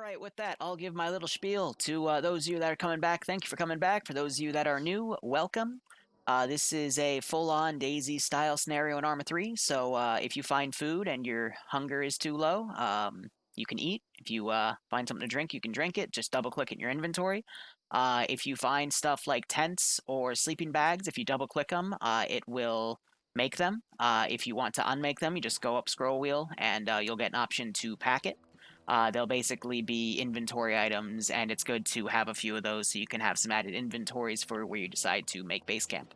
right, with that, I'll give my little spiel to those of you that are coming back. Thank you for coming back. For those of you that are new, welcome. This is a full-on Daisy-style scenario in Arma 3, so if you find food and your hunger is too low, you can eat. If you find something to drink, you can drink it. Just double-click it in your inventory. If you find stuff like tents or sleeping bags, if you double-click them, it will make them. If you want to unmake them, you just go up scroll wheel, and you'll get an option to pack it. They'll basically be inventory items, and it's good to have a few of those so you can have some added inventories for where you decide to make base camp.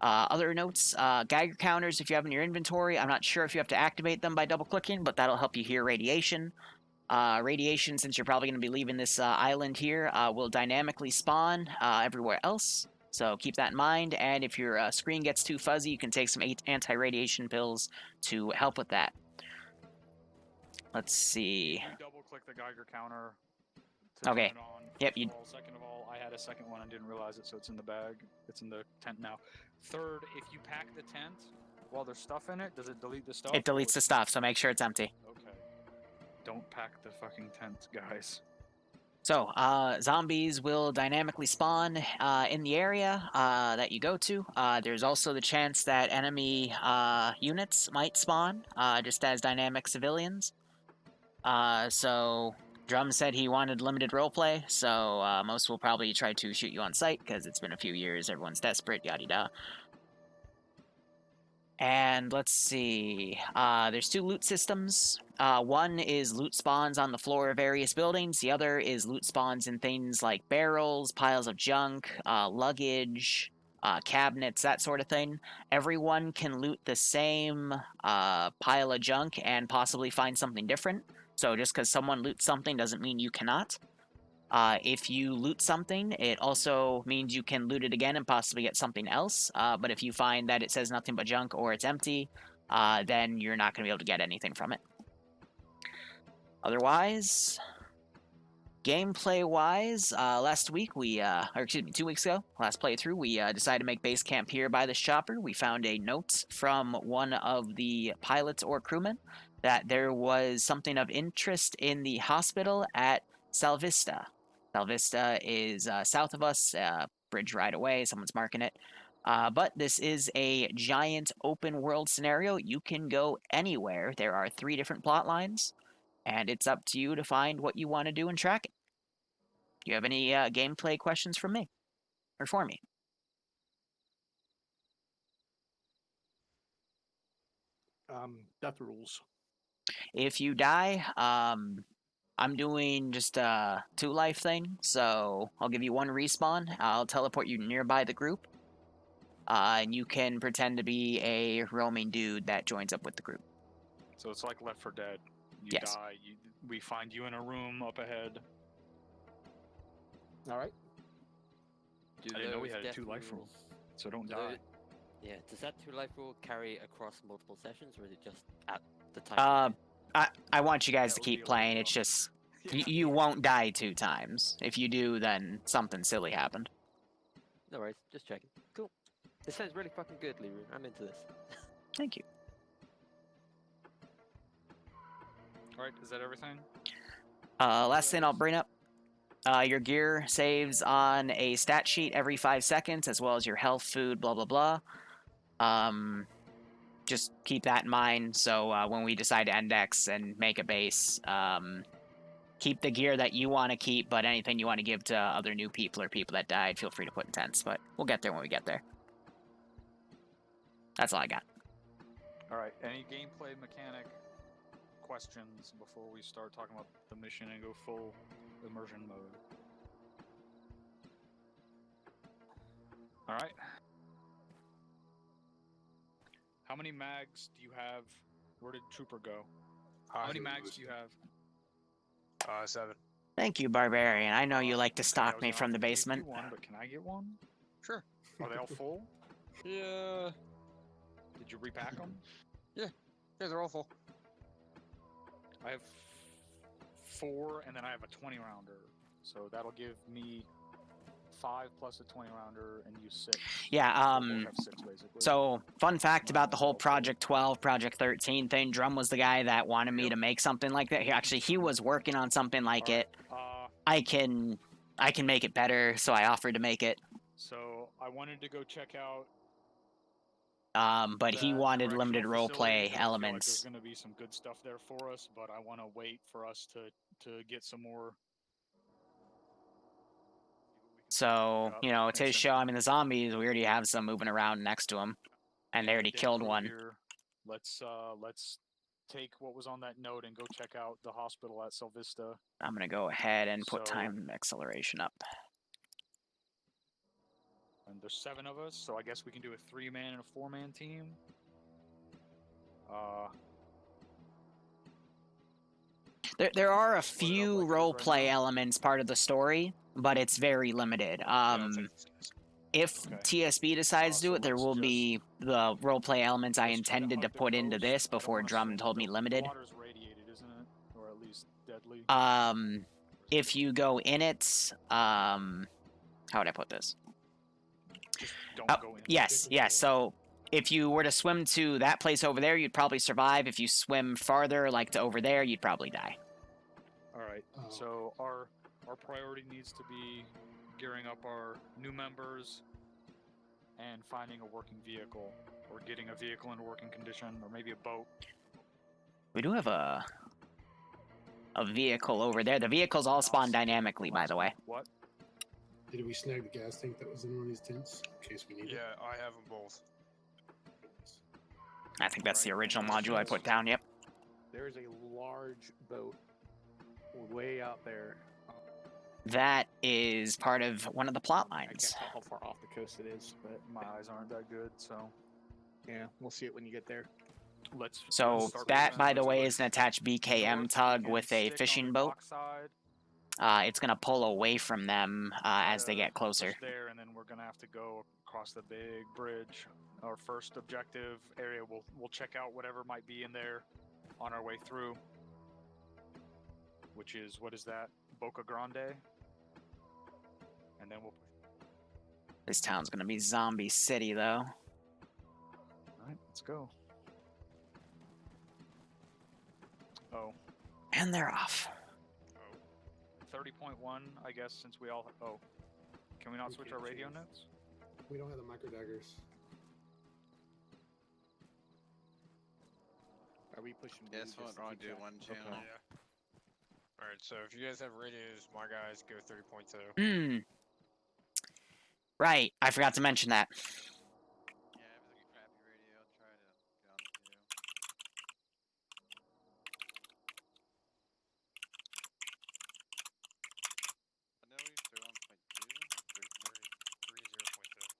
Other notes, Geiger counters, if you have in your inventory, I'm not sure if you have to activate them by double-clicking, but that'll help you hear radiation. Radiation, since you're probably going to be leaving this island here, will dynamically spawn everywhere else, so keep that in mind, and if your screen gets too fuzzy, you can take some anti-radiation pills to help with that. Let's see. You double-click the Geiger counter to Okay. turn it on. Yep. Second of all, I had a second one and didn't realize it, so it's in the bag. It's in the tent now. Third, if you pack the tent while there's stuff in it, does it delete the stuff? It deletes the stuff, so make sure it's empty. Okay. Don't pack the fucking tent, guys. So, zombies will dynamically spawn in the area that you go to. There's also the chance that enemy units might spawn, just as dynamic civilians. So, Drum said he wanted limited roleplay, so most will probably try to shoot you on sight, because it's been a few years, everyone's desperate, yada-da. And let's see, there's two loot systems. One is loot spawns on the floor of various buildings. The other is loot spawns in things like barrels, piles of junk, luggage, cabinets, that sort of thing. Everyone can loot the same pile of junk and possibly find something different. So just because someone loots something doesn't mean you cannot. If you loot something, it also means you can loot it again and possibly get something else. But if you find that it says nothing but junk or it's empty, then you're not going to be able to get anything from it. Otherwise, gameplay-wise, last week or excuse me, 2 weeks ago, last playthrough, we decided to make base camp here by this chopper. We found a note from one of the pilots or crewmen that there was something of interest in the hospital at Salvista. Salvista is south of us, bridge right away, someone's marking it. But this is a giant open world scenario. You can go anywhere. There are 3 different plot lines, and it's up to you to find what you want to do and track it. Do you have any gameplay questions from me? Or for me? Death rules. If you die, I'm doing just a 2-life thing, so I'll give you 1 respawn. I'll teleport you nearby the group, and you can pretend to be a roaming dude that joins up with the group. So it's like Left 4 Dead. You Yes. die, we find you in a room up ahead. All right. I didn't know we had a 2-life rule, so don't die. Yeah, does that 2-life rule carry across multiple sessions, or is it just at the time? I want you guys That to would keep be a playing. lot It's just you won't die 2 times. If you do, then something silly happened. No worries, just checking. Cool. This sounds really fucking good, Liru. I'm into this. Thank you. Alright, is that everything? Last thing I'll bring up. Your gear saves on a stat sheet every 5 seconds, as well as your health, food, blah, blah, blah. Just keep that in mind, so when we decide to index and make a base, keep the gear that you want to keep, but anything you want to give to other new people or people that died, feel free to put in tents, but we'll get there when we get there. That's all I got. Alright, any gameplay mechanic questions before we start talking about the mission and go full immersion mode? Alright. How many mags do you have? Where did Trooper go? How many mags do you have? 7. Thank you, Barbarian. I know you like to Okay, I stalk was me gonna from the offer to give basement. you one, but can I get one? Sure. Are they all full? Yeah. Did you repack them? Yeah, they're all full. I have 4, and then I have a 20 rounder, so that'll give me 5 plus a 20 rounder and use 6. Yeah. So we'll have 6 basically. So, fun fact about the whole Project 12, Project 13 thing. Drum was the guy that wanted me to make something like that. He was working on something like Alright, it. I can make it better, so I offered to make it. So I wanted to go check out. But he that wanted correctional limited role facility, play 'cause I feel like elements. there's going to be some good stuff there for us, but I want to wait for us to get some more. So, you know, it's his Makes show. sense. I mean, the zombies, we already have some moving around next to him. And they already Day killed crew one. Here. Let's take what was on that note and go check out the hospital at Vista. I'm going to go ahead and put So- time acceleration up. And there's 7 of us, so I guess we can do a 3-man and a 4-man team. There are a Split it up few like it is role right play now. elements part of the story, but it's very limited. If Okay. TSB decides to do so it, there let's will just- be the role play elements I Let's try to intended to hunt the put into ghost. this I don't before wanna Drum swim. told me The limited. water's radiated, isn't it? Or at least deadly. If you go in it, how would I put this? Just don't Oh, go in. yes. So if you were to swim to that place over there, you'd probably survive. If you swim farther, like to over there, you'd probably die. All right. Oh. So our priority needs to be gearing up our new members and finding a working vehicle, or getting a vehicle in working condition, or maybe a boat. We do have a vehicle over there. The vehicles all spawn dynamically, by the way. What? Did we snag the gas tank that was in one of these tents in case we need it? Yeah, I have them both. I think that's the original module I put down. Yep. There is a large boat way out there. That is part of one of the plot I can't lines. tell how far off the coast it is, but My eyes aren't that good, so yeah, we'll see it when you get there. let's. So start that, moving. by the Let's way, go is an attached BKM north. We tug can with a stick on fishing the boat. dockside, It's gonna pull away from them as they get closer. push there, and then we're gonna have to go across the big bridge. Our first objective area, we'll check out whatever might be in there on our way through. Which is, what is that? Boca Grande. And then we'll. This town's gonna be Zombie City, though. All right, let's go. Oh, And they're off. 30.1, I guess, since we all. Oh, can we not We switch can't our radio change. notes? We don't have the micro daggers. Are we pushing? Yeah, B that's just what to I keep do, track? one channel. Okay. Yeah. Alright, so if you guys have radios, my guys go 30.2. Hmm. Right, I forgot to mention that. Yeah, I have like a crappy radio. I'll try to get on it too. I know we 30.2. 30.2.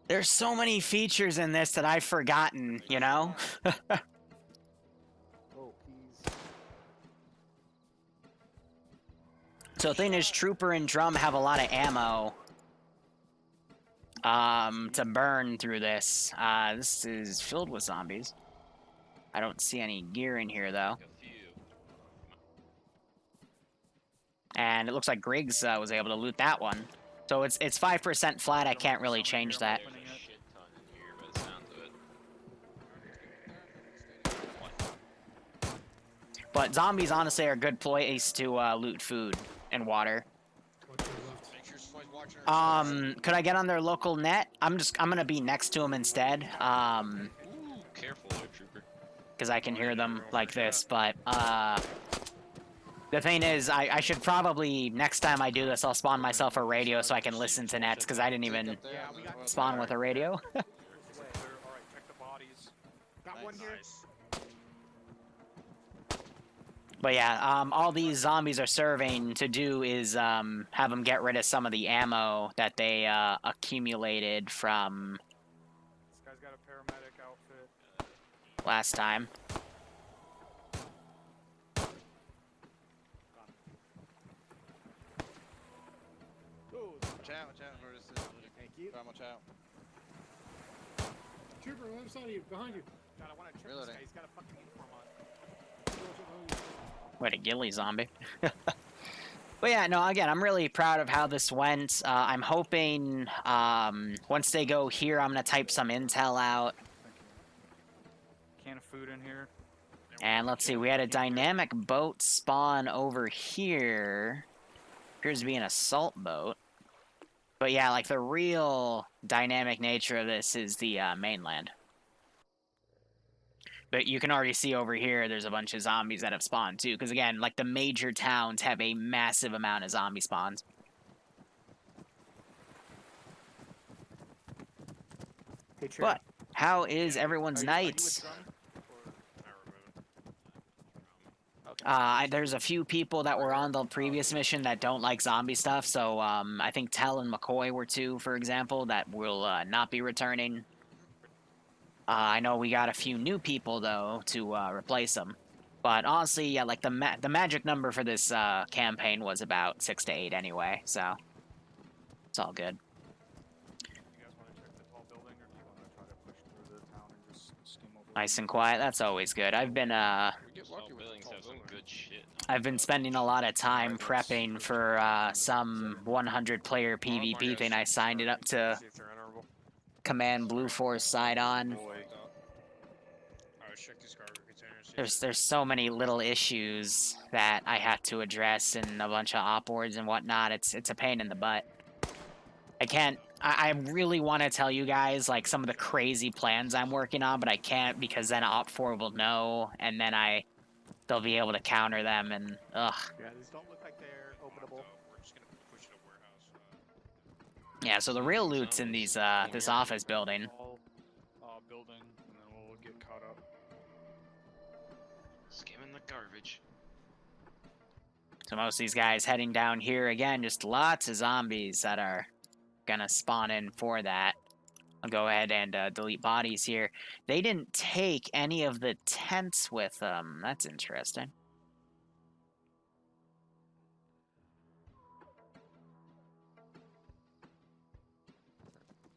There's so many features in this that I've forgotten, you know? Oh, keys. So the thing is, Trooper and Drum have a lot of ammo to burn through this. This is filled with zombies. I don't see any gear in here, though. And it looks like Griggs was able to loot that one. So it's 5% flat. I can't really change that. Opening it. Shit ton in here by the sounds of it. But zombies, honestly, are a good place to loot food and water. Watch to the left. Make sure somebody's watching our Could I get on their local net? I'm gonna be next to them instead. Ooh, careful there, trooper. Because I can hear them like this. But the thing is, I should probably, next time I do this, I'll spawn myself a radio so I can listen to nets, because I didn't even Yeah, we got spawn with a radio. All right, check the bodies. Got one here. But yeah, all these zombies are serving to do is have them get rid of some of the ammo that they accumulated from This guy's got a paramedic outfit. last time. Ooh, Watch out, Curtis. Thank you. Watch out. Trooper, on the other side of you, behind you. God, I want to check Reloading. this guy. He's got a fucking uniform on. What a ghillie zombie. But yeah, no, again, I'm really proud of how this went. I'm hoping once they go here, I'm going to type some intel out. Thank you. Can of food in here. And let's see, we had a dynamic boat spawn over here. Appears to be an assault boat. But yeah, like the real dynamic nature of this is the mainland. But you can already see over here, there's a bunch of zombies that have spawned too. Because again, like the major towns have a massive amount of zombie spawns. Hey, Chair. But how is everyone's Are you night? with drum? Okay. There's a few people that were on the previous mission that don't like zombie stuff. So I think Tell and McCoy were two, for example, that will not be returning. I know we got a few new people, though, to replace them. But honestly, yeah, like the magic number for this campaign was about 6 to 8 anyway, so it's all good. You guys want to check the tall building, or do you want to try to push through the town and just skim over? Nice and quiet, that's always good. I've been We get lucky with buildings have some good shit. I've been spending a lot of time prepping for some 100-player PvP thing I signed it up to Command Blue Force side on. There's so many little issues that I have to address and a bunch of op boards and whatnot. It's a pain in the butt. I really want to tell you guys like some of the crazy plans I'm working on, but I can't because then Op4 will know and then they'll be able to counter them and ugh. Yeah, these don't look like they're openable. We're just gonna push it to warehouse. Yeah, so the real loot's in these this office building. Building, and then we'll get caught up. Skimming the garbage. So most of these guys heading down here again, just lots of zombies that are gonna spawn in for that. I'll go ahead and delete bodies here. They didn't take any of the tents with them. That's interesting.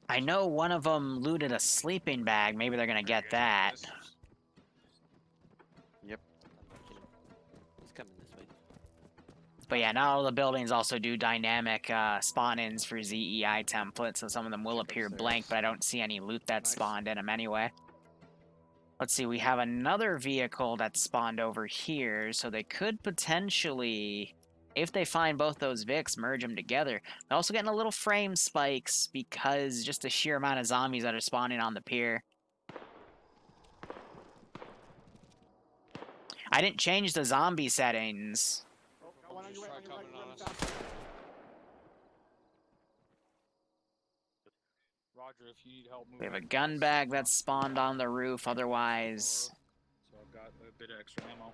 I know one of them looted a sleeping bag. Maybe they're gonna get that. He's coming this way. But yeah, not all the buildings also do dynamic spawn-ins for ZEI templates, so some of them will appear blank, but I don't see any loot that spawned in them anyway. Let's see, we have another vehicle that spawned over here, so they could potentially, if they find both those Vics, merge them together. They're also getting a little frame spikes because just the sheer amount of zombies that are spawning on the pier. I didn't change the zombie settings. Oh, got one on your right, on your right, coming on running us. fast. Roger, if you need help moving. We have a gun bag that's spawned on the roof, otherwise So I've got a bit of extra ammo.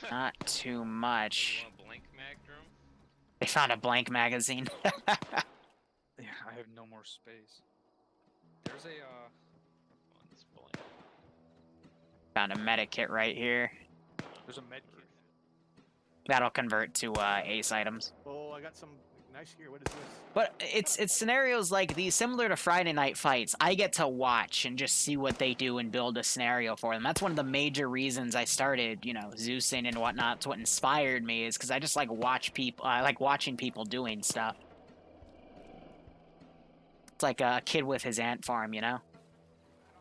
not too much. You want a blank mag drum? They found a blank magazine. Yeah, I have no more space. There's a One's blank. Found a medikit right here. there's a med kit. That'll convert to ace items. Oh, I got some nice gear. What is this? But it's scenarios like these, similar to Friday Night Fights. I get to watch and just see what they do and build a scenario for them. That's one of the major reasons I started, you know, Zeusing and whatnot. It's what inspired me, is because I just like watch people. I like watching people doing stuff. It's like a kid with his ant farm, you know. I don't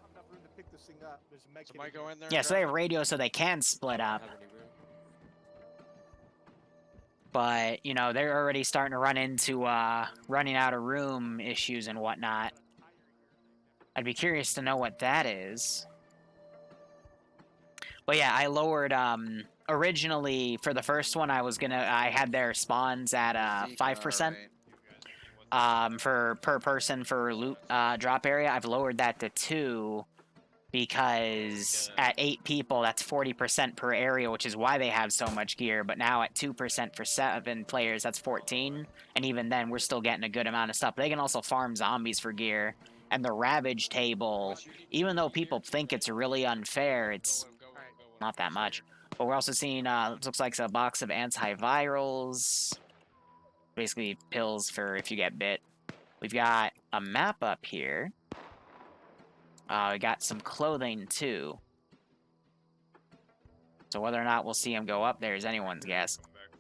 have enough room to pick this thing up. There's a med kit Somebody in go here. in there. Yeah, and so they grab have radio so they can split up. Have any room? But, you know, they're already starting to run into running out of room issues and whatnot. I'd be curious to know what that is. But yeah, I lowered, originally, for the first one, I had their spawns at it. 5%. Alright. For per person for loot drop area. I've lowered that to 2 because at 8 people, that's 40% per area, which is why they have so much gear. But now at 2% for 7 players, that's 14. And even then, we're still getting a good amount of stuff. They can also farm zombies for gear. And the Ravage table, even though people think it's really unfair, it's not that much. But we're also seeing, it looks like a box of antivirals. Basically pills for if you get bit. We've got a map up here. We got some clothing, too. So whether or not we'll see him go up there is anyone's guess. Coming back for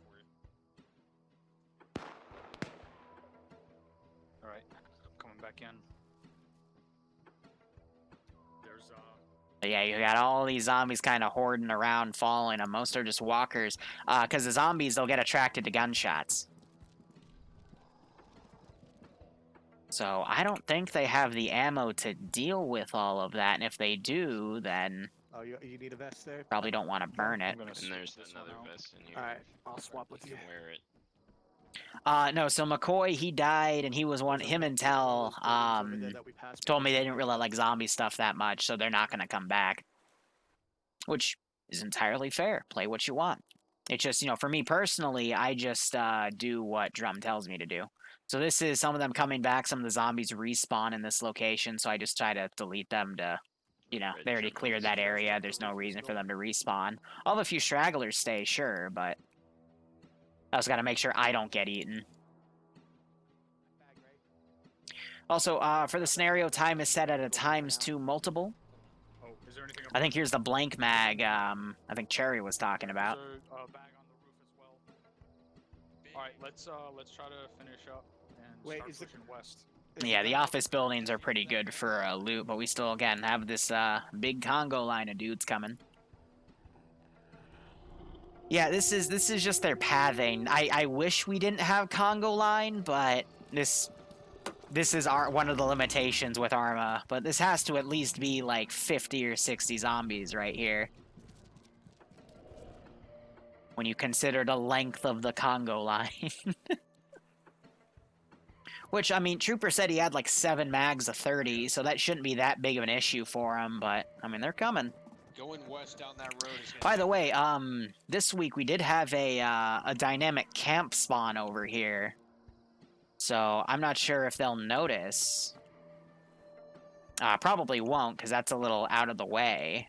you. Alright, I'm coming back in. There's, But yeah, you got all these zombies kind of hoarding around, following them. Most are just walkers. Because the zombies, they'll get attracted to gunshots. So I don't think they have the ammo to deal with all of that. And if they do, then Oh, you need a vest there? probably don't want to burn it. I'm gonna And switch there's this one another out. vest in here. Alright, I'll swap with You you. can wear it. No, so McCoy, he died, and he was one. Him and Tell told me they didn't really like zombie stuff that much, so they're not going to come back. Which is entirely fair. Play what you want. It's just, you know, for me personally, I just do what Drum tells me to do. So this is some of them coming back. Some of the zombies respawn in this location, so I just try to delete them to, you know, Red they already chip cleared ones. that area. There's no reason for them to respawn. I'll have a few stragglers stay, sure, but I also got to make sure I don't get eaten. Also, for the scenario, time is set at a ×2 multiple. Oh, is there anything I think here's the blank mag I think Cherry was talking about. There's a bag on the roof as well. Alright, let's try to finish up and Wait, start is the- pushing west. Yeah, the office buildings are pretty good for loot, but we still, again, have this big Congo line of dudes coming. Yeah, this is just their pathing. I wish we didn't have Congo line, but this is one of the limitations with Arma. But this has to at least be like 50 or 60 zombies right here. When you consider the length of the Congo line. Which, I mean, Trooper said he had like 7 mags of 30, so that shouldn't be that big of an issue for him, but, I mean, they're coming. Going west down that road is gonna By the way, this week we did have a dynamic camp spawn over here. So, I'm not sure if they'll notice. Probably won't, because that's a little out of the way.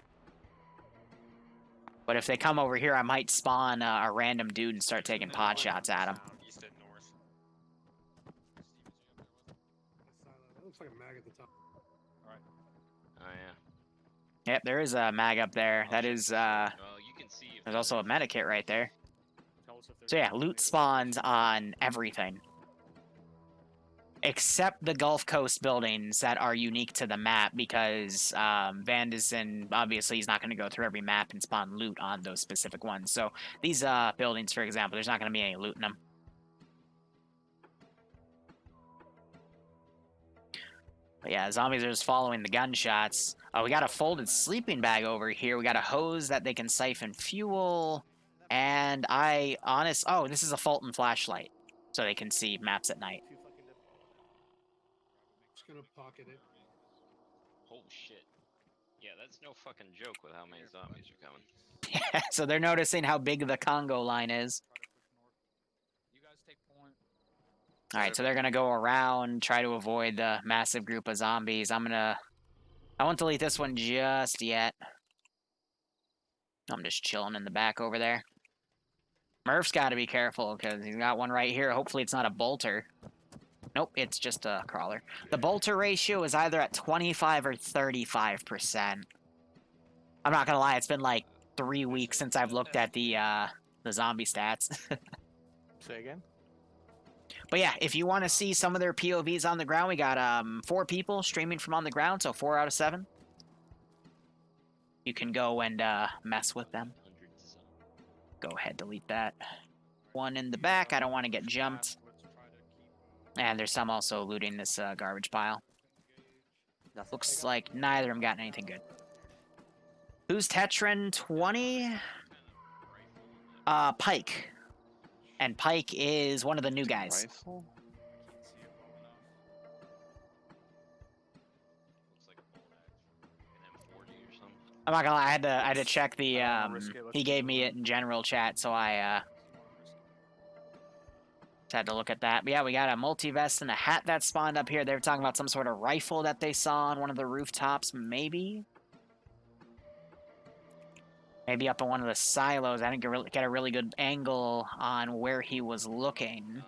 But if they come over here, I might spawn a random dude and start taking pot shots at him. East and north. That looks like a mag at the top. Oh yeah. Yep, there is a mag up there. That is, Well, you can see. If there's also a medikit right there. Tell us if there's So yeah, anything loot they- spawns on everything. Except the Gulf Coast buildings that are unique to the map, because Vandison, obviously, he's not going to go through every map and spawn loot on those specific ones. So these buildings, for example, there's not going to be any loot in them. But yeah, zombies are just following the gunshots. Oh, we got a folded sleeping bag over here. We got a hose that they can siphon fuel. And oh, this is a Fulton flashlight. So they can see maps at night. Just gonna pocket it. Oh shit. Yeah, that's no fucking joke with how many zombies are coming. So they're noticing how big the Congo line is. Try to push north. You guys take point. Alright, so they're gonna go around, try to avoid the massive group of zombies. I won't delete this one just yet. I'm just chilling in the back over there. Murph's gotta be careful, because he's got one right here. Hopefully it's not a bolter. Nope, it's just a crawler. The bolter ratio is either at 25 or 35%. I'm not gonna lie, it's been like 3 weeks since I've looked at the zombie stats. Say again? But yeah, if you want to see some of their POVs on the ground, we got 4 people streaming from on the ground, so 4 out of 7. You can go and mess with them. Hundreds of zombies. Go ahead, delete that. One in the back, I don't want to get jumped. Let's try to keep And there's some also looting this garbage pile. Nothing. Looks like neither of them got anything good. Who's Tetran 20? Pike. And Pike is one of the new guys. Rifle? can't see it well enough. Looks like a bolt action. An M40 or something. I'm not gonna lie, I had to check the I don't wanna risk it, let's he just gave do me it. it in general chat, so I Don't wanna risk it. just had to look at that. But yeah, we got a multi-vest and a hat that spawned up here. They were talking about some sort of rifle that they saw on one of the rooftops, maybe? Maybe up in one of the silos. I didn't get a really good angle on where he was looking.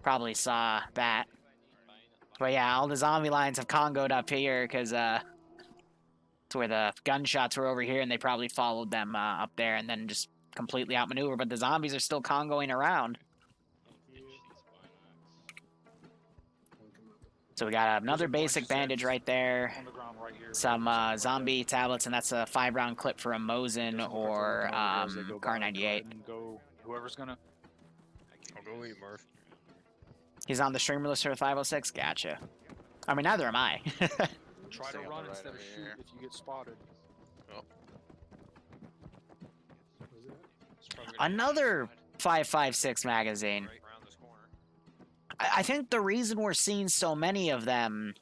Probably saw that. But yeah, all the zombie lines have congoed up here because it's where the gunshots were over here, and they probably followed them up there and then just completely outmaneuvered. But the zombies are still congoing around. So we got another There's a bunch basic of bandage Zeds right there. on the ground right here. Some Right zombie tablets, and that's a 5-round clip for a Mosin There's some or cartel over here as they go by. Car Go 98. ahead and go. Whoever's gonna. I'll go eat Murph. He's on the streamer list for the 506. Gotcha. I mean, neither am I. Try to Stay on the run right instead of over shoot here. if you get spotted. It's probably gonna be Another outside, 5.56 magazine. right around this corner. I think the reason we're seeing so many of them.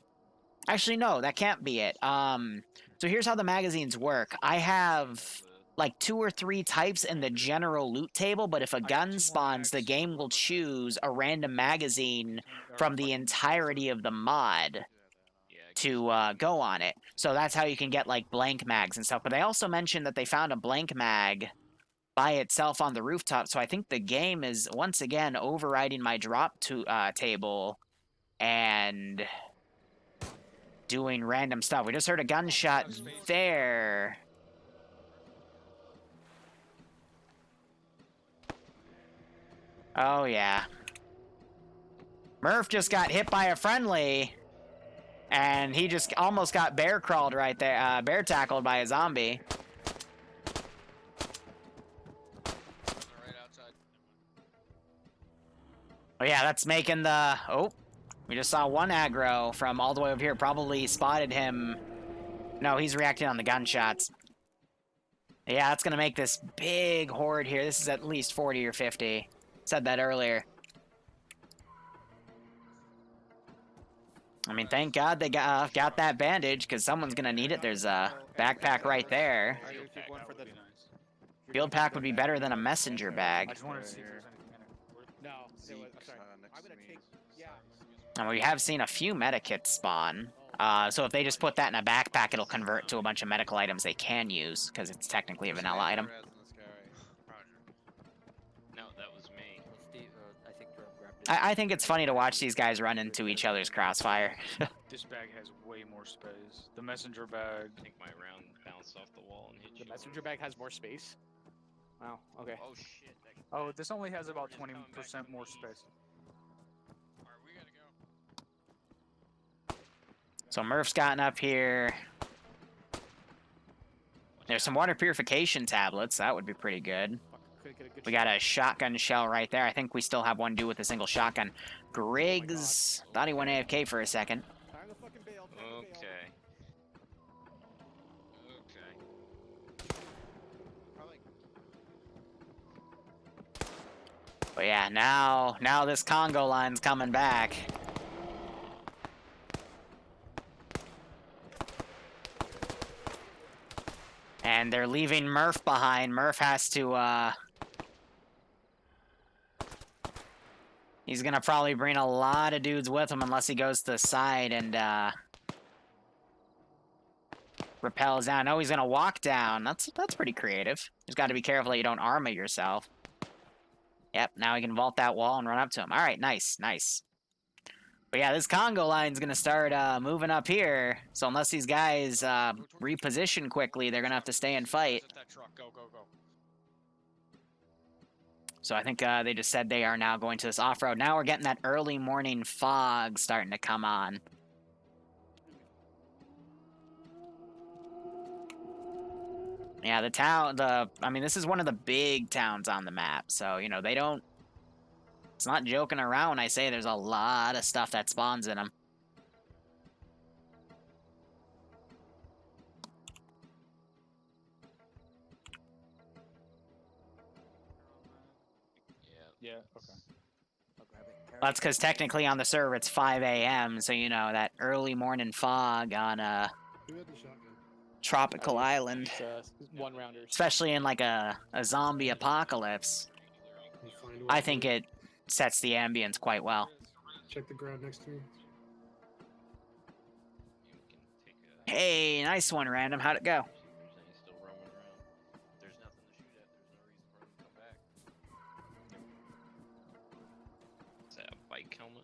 Actually, no, that can't be it. So here's how the magazines work. I have like 2 or 3 types in the general loot table, but if a gun spawns, the game will choose a random magazine from the entirety of the mod to go on it. So that's how you can get like blank mags and stuff. But they also mentioned that they found a blank mag by itself on the rooftop. So I think the game is once again overriding my drop table and doing random stuff. We just heard a gunshot there. Oh yeah. Murph just got hit by a friendly, and he just almost got bear crawled right there, bear tackled by a zombie. Right outside. Oh yeah, that's making the... Oh, we just saw one aggro from all the way over here. Probably spotted him. No, he's reacting on the gunshots. Yeah, that's going to make this big horde here. This is at least 40 or 50. Said that earlier. I mean, thank God they got that bandage, because someone's going to need it. There's a backpack right there. Field Field pack, one that for would the be nice. Field pack would be better than a messenger I bag. just wanted to see if there's anything in it. No, it was, sorry. Next I'm to gonna me. take. Yeah. And we have seen a few medikits spawn. So if they just put that in a backpack, it'll convert to a bunch of medical items they can use, because it's technically a vanilla item. No, that was me. Steve, I think Jerome grabbed it. I think it's funny to watch these guys run into each other's crossfire. This bag has way more space. The messenger bag. I think my round bounced off the wall and hit you. The messenger bag has more space. Wow. Okay. Oh shit. Oh, this only has about 20% more space. Alright, we gotta go. So Murph's gotten up here. There's some water purification tablets. That would be pretty good. Fuck, couldn't get a good We shot. got a shotgun shell right there. I think we still have one due with a single shotgun. Griggs thought he went AFK for a second. Time to fucking bail. Time to bail. Okay. Okay. Probably. But yeah, now this Congo line's coming back. And they're leaving Murph behind. Murph has to, he's gonna probably bring a lot of dudes with him unless he goes to the side and, rappels down. No, he's gonna walk down. That's pretty creative. Just gotta be careful that you don't armor yourself. Yep, now he can vault that wall and run up to him. Alright, nice, nice. But yeah, this Congo line's gonna start moving up here. So unless these guys reposition quickly, they're gonna have to stay and fight. Set that truck. Go, go, go. So I think they just said they are now going to this off-road. Now we're getting that early morning fog starting to come on. Yeah, the town, I mean, this is one of the big towns on the map. So, you know, they don't, it's not joking around when I say there's a lot of stuff that spawns in them. Yeah, okay. I'll grab it. Carry That's it. because technically on the server it's 5 a.m. So, you know, that early morning fog on Who had the shotgun? tropical island. It's one rounders. Especially in like a zombie apocalypse. Can you find one I for think me? it sets the ambience quite well. Check the ground next to me. You can take a. Hey, nice one, Random. How'd it go? See if there's any still roaming around. If there's nothing to shoot at, there's no reason for them to come back. Is that a bike helmet?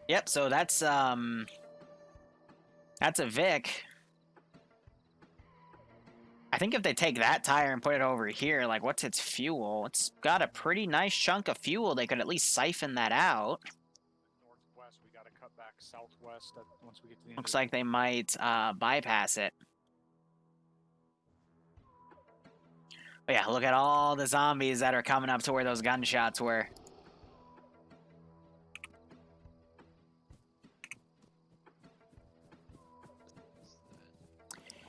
Yep, so that's a Vic. I think if they take that tire and put it over here, like, what's its fuel? It's got a pretty nice chunk of fuel. They could at least siphon that out. Northwest, we gotta cut back southwest once we get to the end. Looks like they might bypass it. But yeah, look at all the zombies that are coming up to where those gunshots were.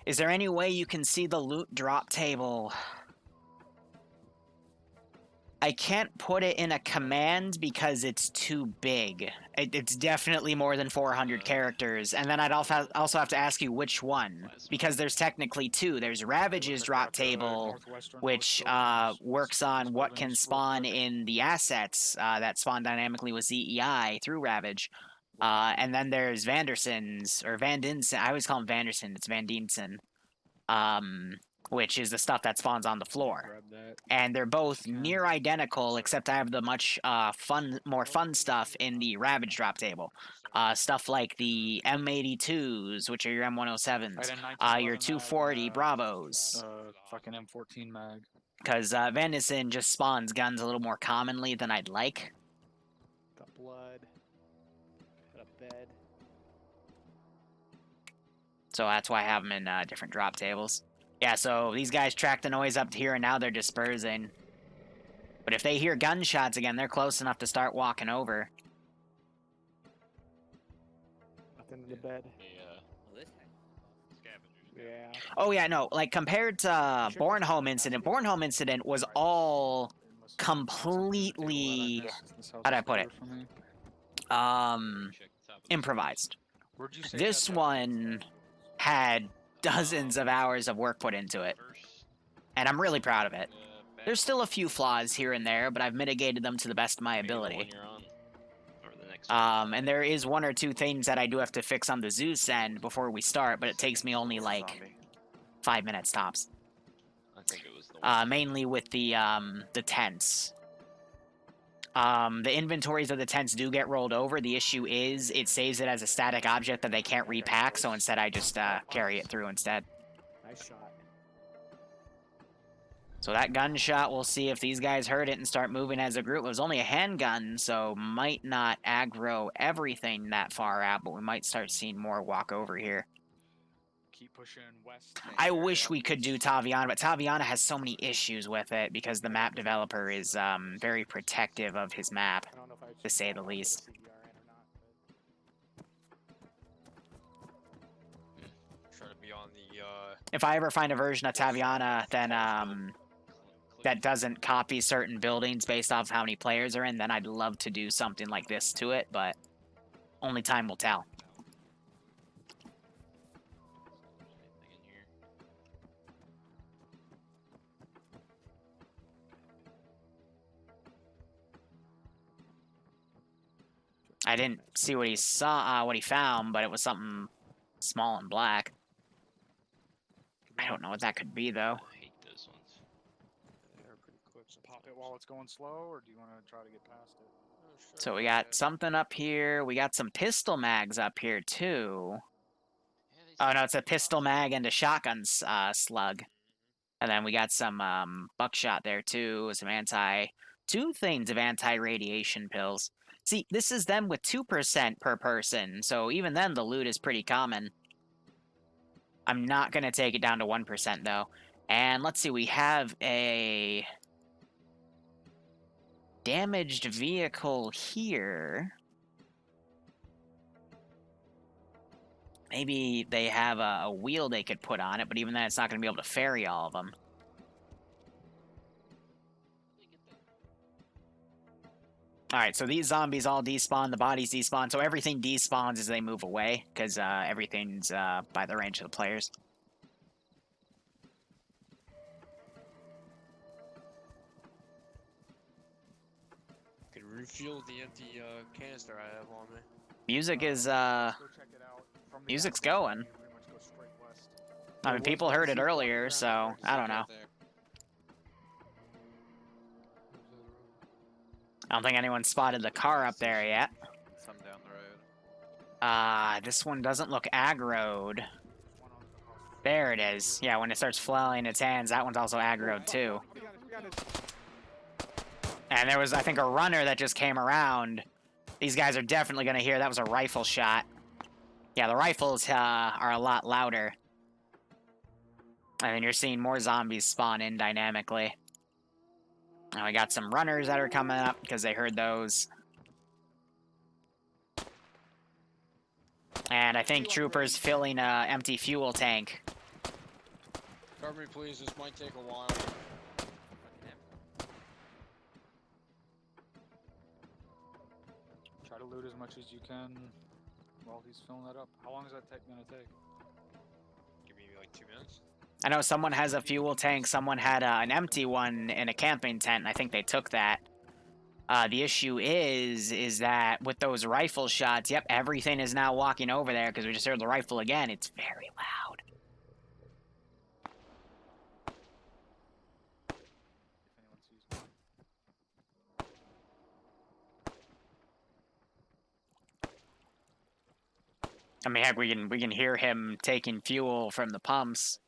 Is there any way you can see the loot drop table? I can't put it in a command because it's too big. It's definitely more than 400 characters. And then I'd also have to ask you which one. Because there's technically two. There's Ravage's drop table, which works on what can spawn in the assets that spawn dynamically with ZEI through Ravage. And then there's Vanderson's, or Van Dinsen. I always call him Vanderson. It's Van Dinsen. Which is the stuff that spawns on the floor. And they're both near identical, except I have the much more fun stuff in the Ravage drop table. Stuff like the M82s, which are your M107s, your 240 Bravos. Fucking M14 mag. Because Venison just spawns guns a little more commonly than I'd like. Got blood. Got a bed. So that's why I have them in different drop tables. Yeah, so these guys track the noise up to here, and now they're dispersing. But if they hear gunshots again, they're close enough to start walking over. Nothing in the bed. Yeah. Oh, yeah, no, like, compared to Bornholm Incident was all completely... How'd I put it? Improvised. This one had dozens of hours of work put into it, and I'm really proud of it. There's still a few flaws here and there, but I've mitigated them to the best of my ability. And there is one or two things that I do have to fix on the Zeus end before we start, but it takes me only like 5 minutes tops. I think it was the Mainly with the tents. The inventories of the tents do get rolled over. The issue is it saves it as a static object that they can't repack, so instead I just carry it through instead. Nice shot. So that gunshot, we'll see if these guys heard it and start moving as a group. It was only a handgun, so might not aggro everything that far out, but we might start seeing more walk over here. Keep pushing west. I wish we could do Taviana, but Taviana has so many issues with it because the map developer is very protective of his map, I don't know if I to say the least. Try to be on the If I ever find a version of Taviana then that doesn't copy certain buildings based off how many players are in, then I'd love to do something like this to it, but only time will tell. I didn't see what he saw, what he found, but it was something small and black. I don't know what that could be, though. I hate those ones. they're pretty quick. Pop it while it's going slow, or do you want to try to get past it? So we got something up here. We got some pistol mags up here, too. Oh, no, it's a pistol mag and a shotgun slug. And then we got some buckshot there, too. Some two things of anti-radiation pills. See, this is them with 2% per person, so even then the loot is pretty common. I'm not going to take it down to 1%, though. And let's see, we have a damaged vehicle here. Maybe they have a wheel they could put on it, but even then it's not going to be able to ferry all of them. Alright, so these zombies all despawn, the bodies despawn, so everything despawns as they move away, because everything's by the range of the players. Could refuel the empty canister I have on me. Music is, Go check it out. From the music's active going. you pretty much go straight west. I mean, people heard it earlier, so I don't know. I don't think anyone spotted the car up there yet. Some down the road. This one doesn't look aggroed. There it is. Yeah, when it starts flailing its hands, that one's also aggroed too. And there was, I think, a runner that just came around. These guys are definitely going to hear that was a rifle shot. Yeah, the rifles are a lot louder. And then you're seeing more zombies spawn in dynamically. And we got some runners that are coming up because they heard those. And I think troopers filling a empty fuel tank. Cover me, please. This might take a while. Try to loot as much as you can while he's filling that up. How long is that gonna take? Give me like 2 minutes. I know someone has a fuel tank, someone had an empty one in a camping tent, and I think they took that. The issue is that with those rifle shots, yep, everything is now walking over there because we just heard the rifle again. It's very loud. If anyone sees me. I mean, heck, we can hear him taking fuel from the pumps.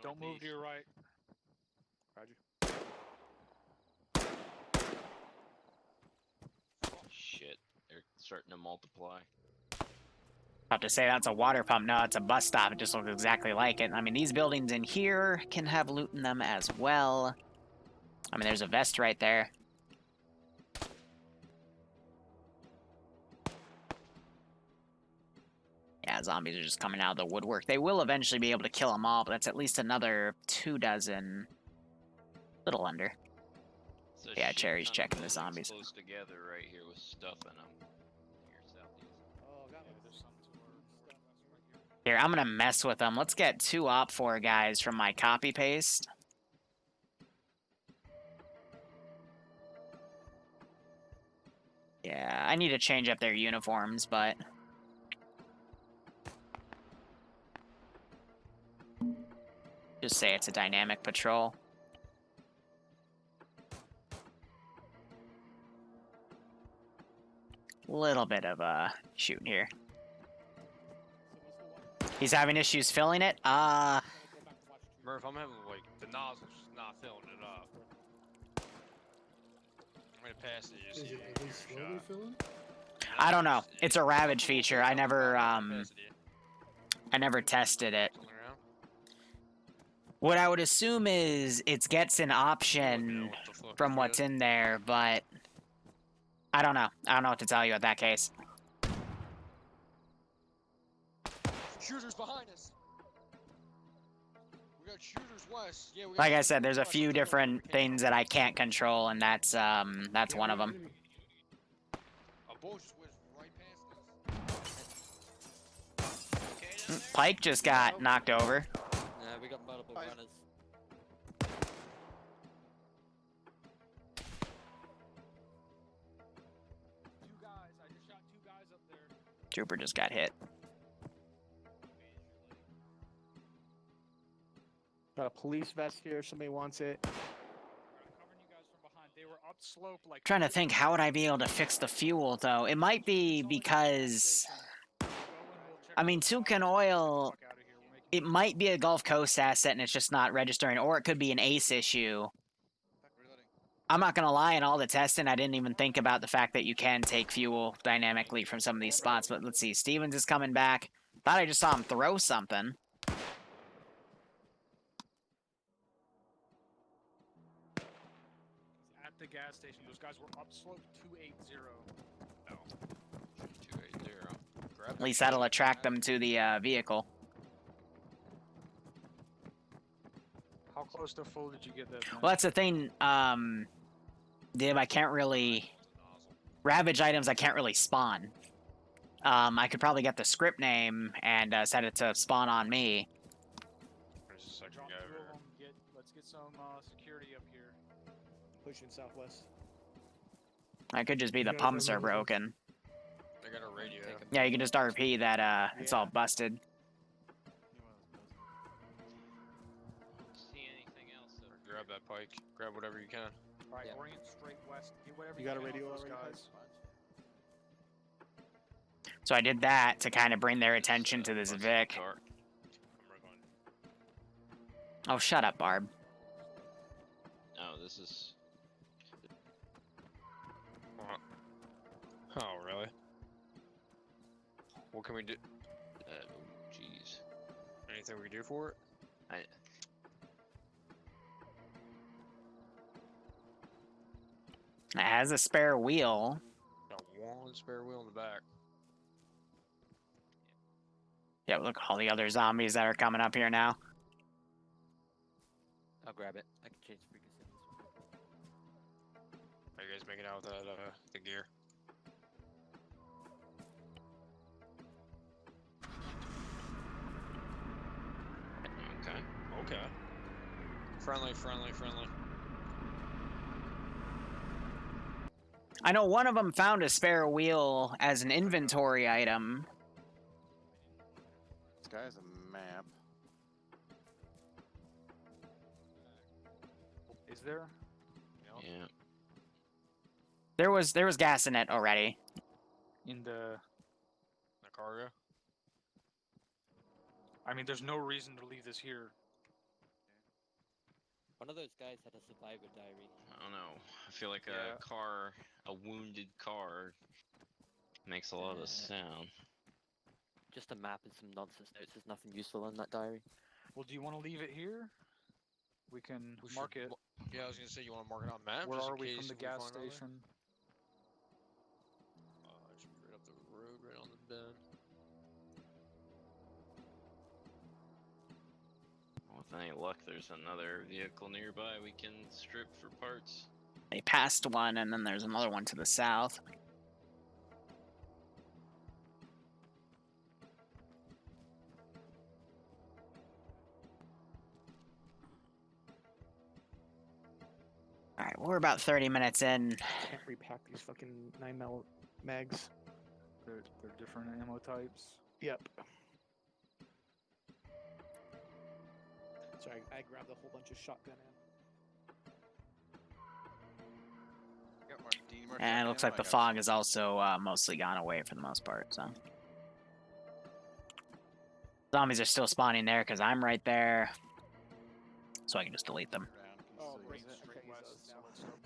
Don't move to your right. Roger. Shit, they're starting to multiply. About to say that's a water pump. No, it's a bus stop. It just looks exactly like it. I mean, these buildings in here can have loot in them as well. I mean, there's a vest right there. Yeah, zombies are just coming out of the woodwork. They will eventually be able to kill them all, but that's at least another 24. Little under. So Yeah, shit Cherry's ton of checking the buildings zombies. Close together right here with stuff in them. Here, southeast. Oh, got Yeah, me. there's some to our stuff right here. Here, I'm gonna mess with them. Let's get 2 OP4 guys from my copy paste. Yeah, I need to change up their uniforms, but... just say it's a dynamic patrol. Little bit of shooting here. He's having issues filling it. Murph, I'm having like the nozzle's just not filling it up. I'm gonna pass it. Is You see it it, at least give it a slowly shot. filling? I don't know. It's a Ravage feature. I never Pass it to you. I never tested it. Something around? What I would assume is it gets an Wouldn't know option what the fuck from is what's good. in there, but I don't know. I don't know what to tell you at that case. Shooters behind us. We got shooters west. Yeah, we got Like I shooters said, there's a west. few Let's take over different the things that I can't control, and that's Yeah, one of we're them. enemy. A boat just went right past us. Pike just got knocked over. Yeah, we got multiple Guys. runners. Two guys. I just shot 2 guys up there. Trooper just got hit. Got a police vest here. If somebody wants it. I'm covering you guys from behind. They were upslope like. Trying to think, how would I be able to fix the fuel, though? It might be because... I mean, Toucan Oil, it might be a Gulf Coast asset and it's just not registering, or it could be an ACE issue. Reloading. I'm not going to lie, in all the testing, I didn't even think about the fact that you can take fuel dynamically from some of these spots, but let's see. Stevens is coming back. Thought I just saw him throw something. At the gas station. Those guys were upslope 280. 280. Grab At least that'll attract them to the vehicle. How close to full did you get that? Well, that's the thing, Dib, I can't really... Ravage items I can't really spawn. I could probably get the script name and set it to spawn on me. There's a second Drop guy 2 over of here. them. Let's get some security up here. Pushing southwest. I could just be You the guys pumps have are anything? broken. I got a radio. Yeah, you can just RP that it's all busted. See anything else? Grab that pike. Grab whatever you can. Alright, Yeah. orient straight west. Get whatever You got a can off radio those already, guys. So I did that to kind of bring their attention to this Bus Vic. car. I'm right on. Oh, shut up, Barb. Oh, this is. Oh, really? What can we do? Jeez. Anything we can do for it? It has a spare wheel. Got one spare wheel in the back. Yeah, look at all the other zombies that are coming up here now. I'll grab it. I can change the frequency on this one. Are you guys making out with that, the gear? Okay. Okay. Friendly, friendly, friendly. I know one of them found a spare wheel as an inventory item. This guy has a map. Is there? Yeah. There was gas in it already. In the... The cargo? I mean, there's no reason to leave this here. One of those guys had a survivor diary. I don't know. I feel like Yeah. a wounded car, makes a lot of sound. Just a map and some nonsense notes. There's nothing useful in that diary. Well, do you want to leave it here? We can We should mark it. Yeah, I was gonna say, you want to mark it on map? Where just are in we case from the if we gas find another? station? It should be right up the road, right on the bend. With any luck, there's another vehicle nearby we can strip for parts. They passed one, and then there's another one to the south. Alright, we're about 30 minutes in. Can't repack these fucking 9mm mags. They're different ammo types. Yep. Sorry, I grabbed a whole bunch of shotgun ammo. Got more And it looks like the fog is also mostly gone away for the most part, so. Zombies are still spawning there because I'm right there. So I can just delete them. Oh, Right great. straight Okay, west, those so now. let's start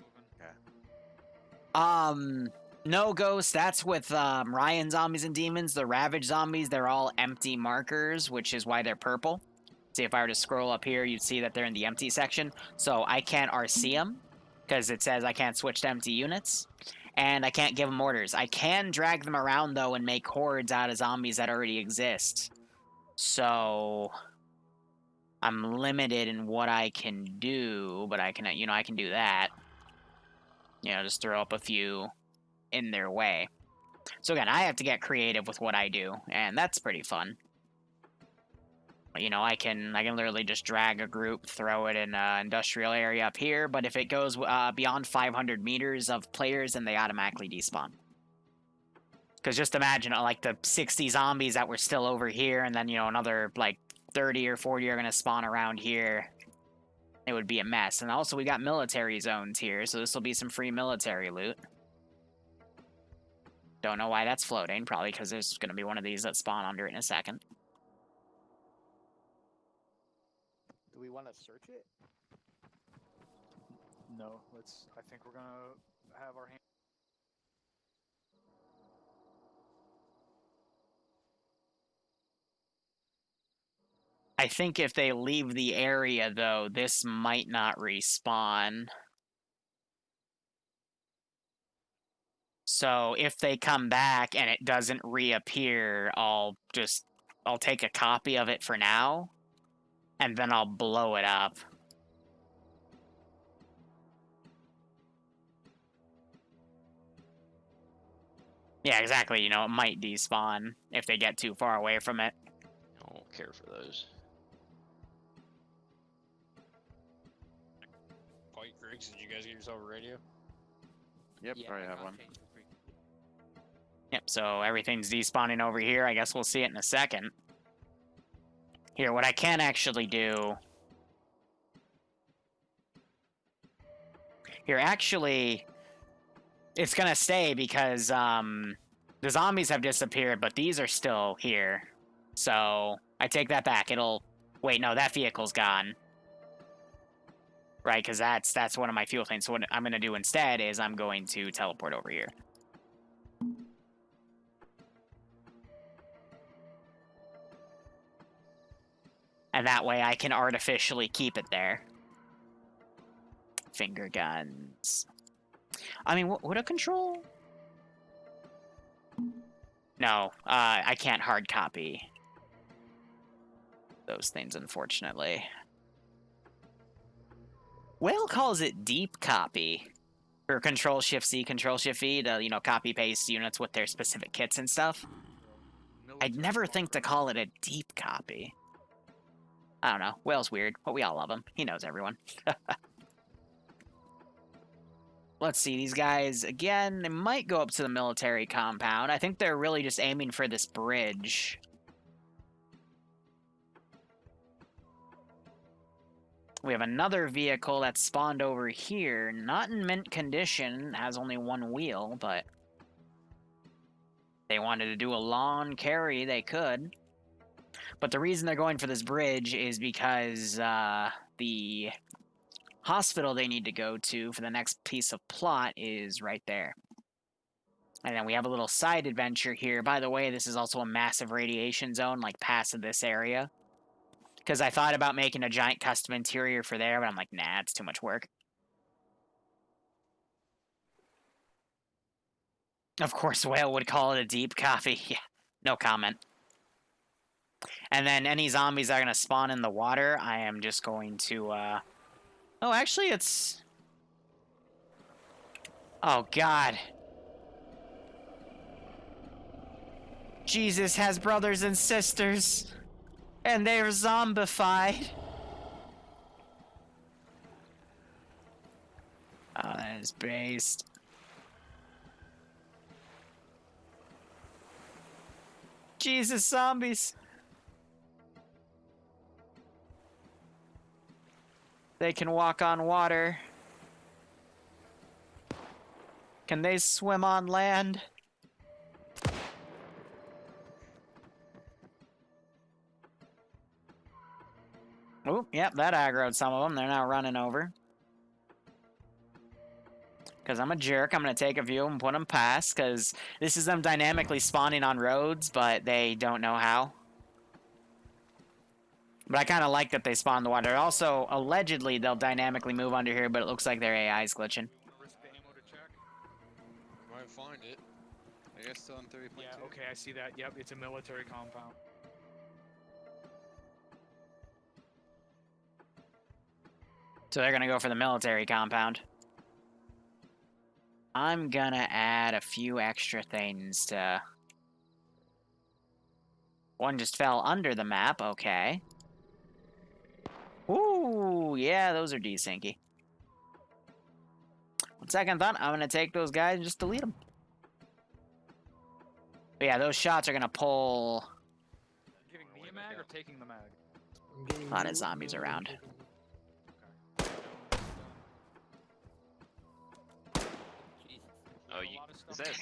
moving. No, Ghost, that's with Ryan Zombies and Demons. The Ravage Zombies, they're all empty markers, which is why they're purple. See, if I were to scroll up here, you'd see that they're in the empty section. So I can't RC them, because it says I can't switch to empty units. And I can't give them orders. I can drag them around, though, and make hordes out of zombies that already exist. So I'm limited in what I can do, but I can, I can do that. Just throw up a few in their way. So again, I have to get creative with what I do, and that's pretty fun. I can literally just drag a group, throw it in an industrial area up here, but if it goes beyond 500 meters of players, then they automatically despawn. Because just imagine, like, the 60 zombies that were still over here, and then, another, like, 30 or 40 are going to spawn around here. It would be a mess. And also, we got military zones here, so this will be some free military loot. Don't know why that's floating. Probably because there's going to be one of these that spawn under it in a second. Do we want to search it? No, I think we're gonna have our hand. I think if they leave the area, though, this might not respawn. So if they come back and it doesn't reappear, I'll take a copy of it for now, and then I'll blow it up. Yeah, exactly. It might despawn if they get too far away from it. I don't care for those. Pike, Griggs, did you guys get yourself a radio? Yep, Yeah, probably I have can't one. change the frequency. Yep, so everything's despawning over here. I guess we'll see it in a second. Here, what I can actually do... Here, actually... It's gonna stay because, The zombies have disappeared, but these are still here. So I take that back. It'll... Wait, no, that vehicle's gone. Right, because that's one of my fuel things. So what I'm going to do instead is I'm going to teleport over here. And that way I can artificially keep it there. Finger guns. I mean, would a control... No, I can't hard copy those things, unfortunately. Whale calls it deep copy for Control-Shift-C, Control-Shift-V to, you know, copy-paste units with their specific kits and stuff. I'd never think to call it a deep copy. I don't know. Whale's weird, but we all love him. He knows everyone. Let's see, these guys, again, they might go up to the military compound. I think they're really just aiming for this bridge. We have another vehicle that's spawned over here. Not in mint condition, has only one wheel, but... they wanted to do a lawn carry, they could. But the reason they're going for this bridge is because the hospital they need to go to for the next piece of plot is right there. And then we have a little side adventure here. By the way, this is also a massive radiation zone, like past this area. Because I thought about making a giant custom interior for there, but I'm like, nah, it's too much work. Of course, Whale would call it a deep copy. Yeah, no comment. And then any zombies that are going to spawn in the water, I am just going to, Oh, actually, it's... Oh, God. Jesus has brothers and sisters, and they're zombified. Oh, that is based. Jesus, zombies. They can walk on water. Can they swim on land? Oh, yep, that aggroed some of them. They're now running over. Because I'm a jerk, I'm going to take a few and put them past, because this is them dynamically spawning on roads, but they don't know how. But I kind of like that they spawn in the water. Also, allegedly, they'll dynamically move under here, but it looks like their AI is glitching. Risk the ammo to check. Might find it. I guess still on 30.2. Yeah, okay, I see that. Yep, it's a military compound. So they're going to go for the military compound. I'm going to add a few extra things to... One just fell under the map, okay. Ooh, yeah, those are decinky. On second thought, I'm going to take those guys and just delete them. But yeah, those shots are going to pull... Giving me a mag or taking the mag? A lot of zombies around. Oh,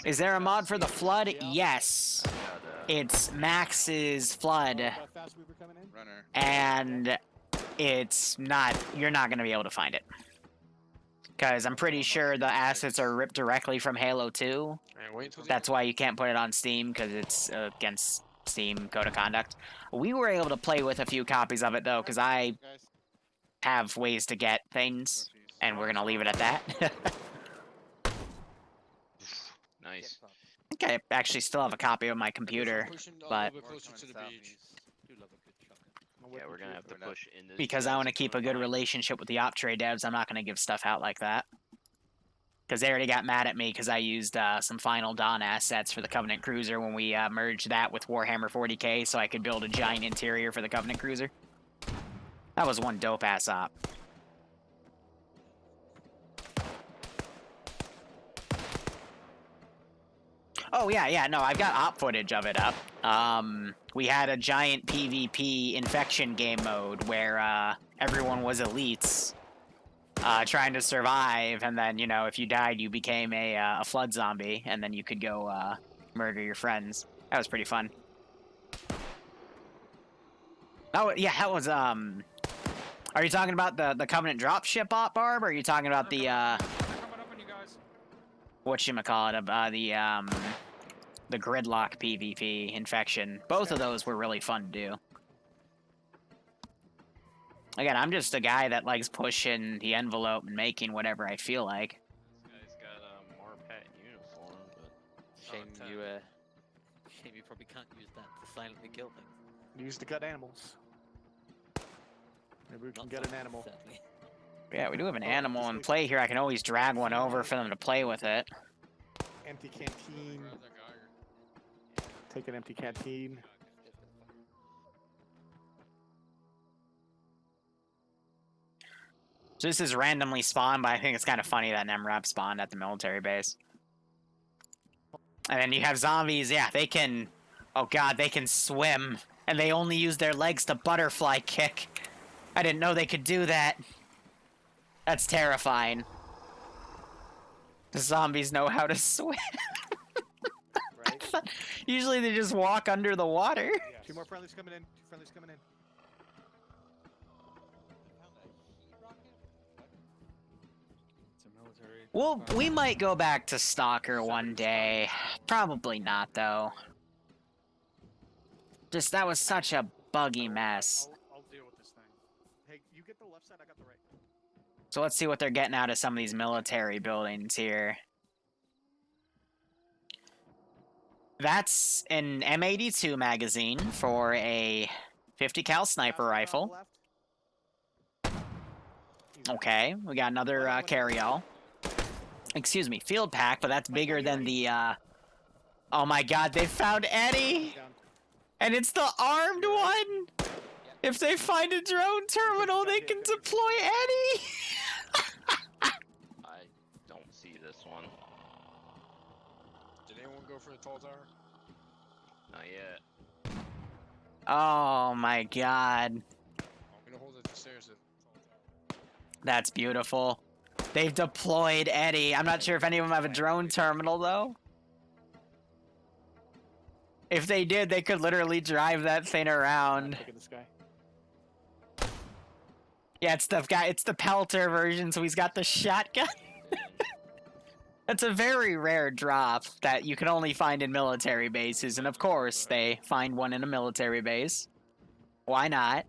Is there a mod for the flood? Yes. It's Max's flood. Runner. And it's not... You're not going to be able to find it. Because I'm pretty sure the assets are ripped directly from Halo 2. Man, wait until the That's why you can't put it on Steam, because it's against Steam Code of Conduct. We were able to play with a few copies of it, though, because I Guys, have ways to get things, and we're going to leave it at that. nice. I think I actually still have a copy of my computer, pushing a but little bit closer to the beach. Yeah, we're gonna have to push in this. because I want to keep a good relationship with the Optray devs, I'm not going to give stuff out like that. Because they already got mad at me because I used some Final Dawn assets for the Covenant Cruiser when we merged that with Warhammer 40k so I could build a giant interior for the Covenant Cruiser. That was one dope-ass op. Oh, yeah, no, I've got op footage of it up. We had a giant PvP infection game mode where everyone was elites trying to survive, and then, you know, if you died, you became a flood zombie, and then you could go murder your friends. That was pretty fun. Oh yeah, that was Are you talking about the Covenant dropship bot, Barb? Or are you talking about the They're coming up on you guys. whatchamacallit, the gridlock PvP infection? Both of those were really fun to do. Again, I'm just a guy that likes pushing the envelope and making whatever I feel like. This guy's got a Marpat uniform, but Shame Oh, you, shame you probably can't use that to silently kill things. Use to gut animals. Maybe we can Not get an zombies, animal. sadly. Yeah, we do have an Oh, animal just in like- play here. I can always drag one over for them to play with it. Empty canteen. Grab that Geiger. Take an empty canteen. So this is randomly spawned, but I think it's kind of funny that an MRAP spawned at the military base. And then you have zombies, yeah, they can... Oh god, they can swim. And they only use their legs to butterfly kick. I didn't know they could do that. That's terrifying. The zombies know how to swim. Right? Usually they just walk under the water. Yeah. 2 more friendlies coming in. 2 friendlies coming in. It's a military. Well, we might go back to Stalker one day. Probably not, though. Just, that was such a buggy mess. I'll deal with this thing. Hey, you get the left side, I got the right. So let's see what they're getting out of some of these military buildings here. That's an M82 magazine for a 50 cal sniper rifle. Okay, we got another carry-all. Excuse me, field pack, but that's bigger than the, Oh my god, they found Eddie! And it's the armed one! If they find a drone terminal, they can deploy Eddie! I don't see this one. Did anyone go for the tall tower? Not yet. Oh my god. I'm gonna hold it the stairs at tall tower. That's beautiful. They've deployed Eddie. I'm not sure if any of them have a drone terminal, though. If they did, they could literally drive that thing around. Look at this guy. Yeah, it's the guy. It's the Pelter version, so he's got the shotgun. That's a very rare drop that you can only find in military bases, and of course, they find one in a military base. Why not?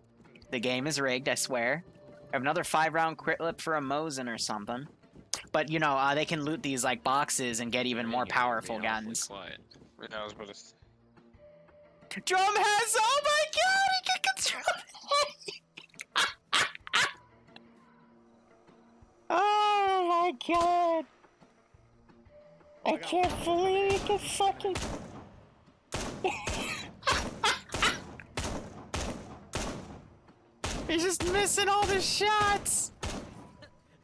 The game is rigged, I swear. I have another 5-round crit lip for a Mosin or something. But, you know, they can loot these, like, boxes and get even more powerful guns. Quiet. Right now, I was about to. Drum has... Oh my god, he can control it! Oh my god! I can't believe he can fucking... He's just missing all the shots!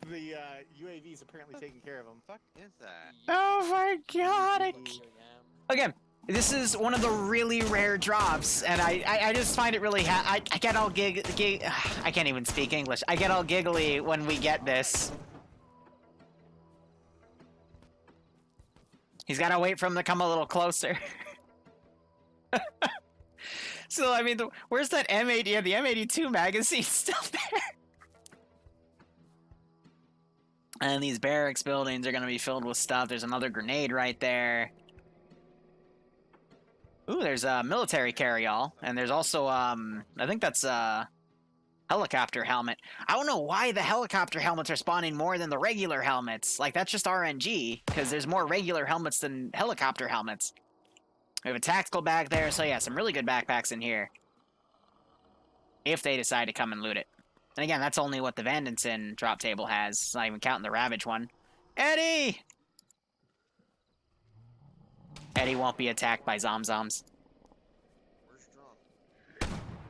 The UAV's apparently taking care of him. Fuck is that? Oh my god! Again, this is one of the really rare drops, and I just find it really I get all I can't even speak English. I get all giggly when we get this. He's gotta wait for him to come a little closer. So, I mean, where's that M80? Yeah, the M82 magazine's still there. And these barracks buildings are gonna be filled with stuff. There's another grenade right there. Ooh, there's a military carry-all, and there's also, I think that's a helicopter helmet. I don't know why the helicopter helmets are spawning more than the regular helmets. Like, that's just RNG, because there's more regular helmets than helicopter helmets. We have a tactical bag there, so yeah, some really good backpacks in here. If they decide to come and loot it. And again, that's only what the Vandenson drop table has. It's not even counting the Ravage one. Eddie! Eddie won't be attacked by Zomzoms. Where's Drum?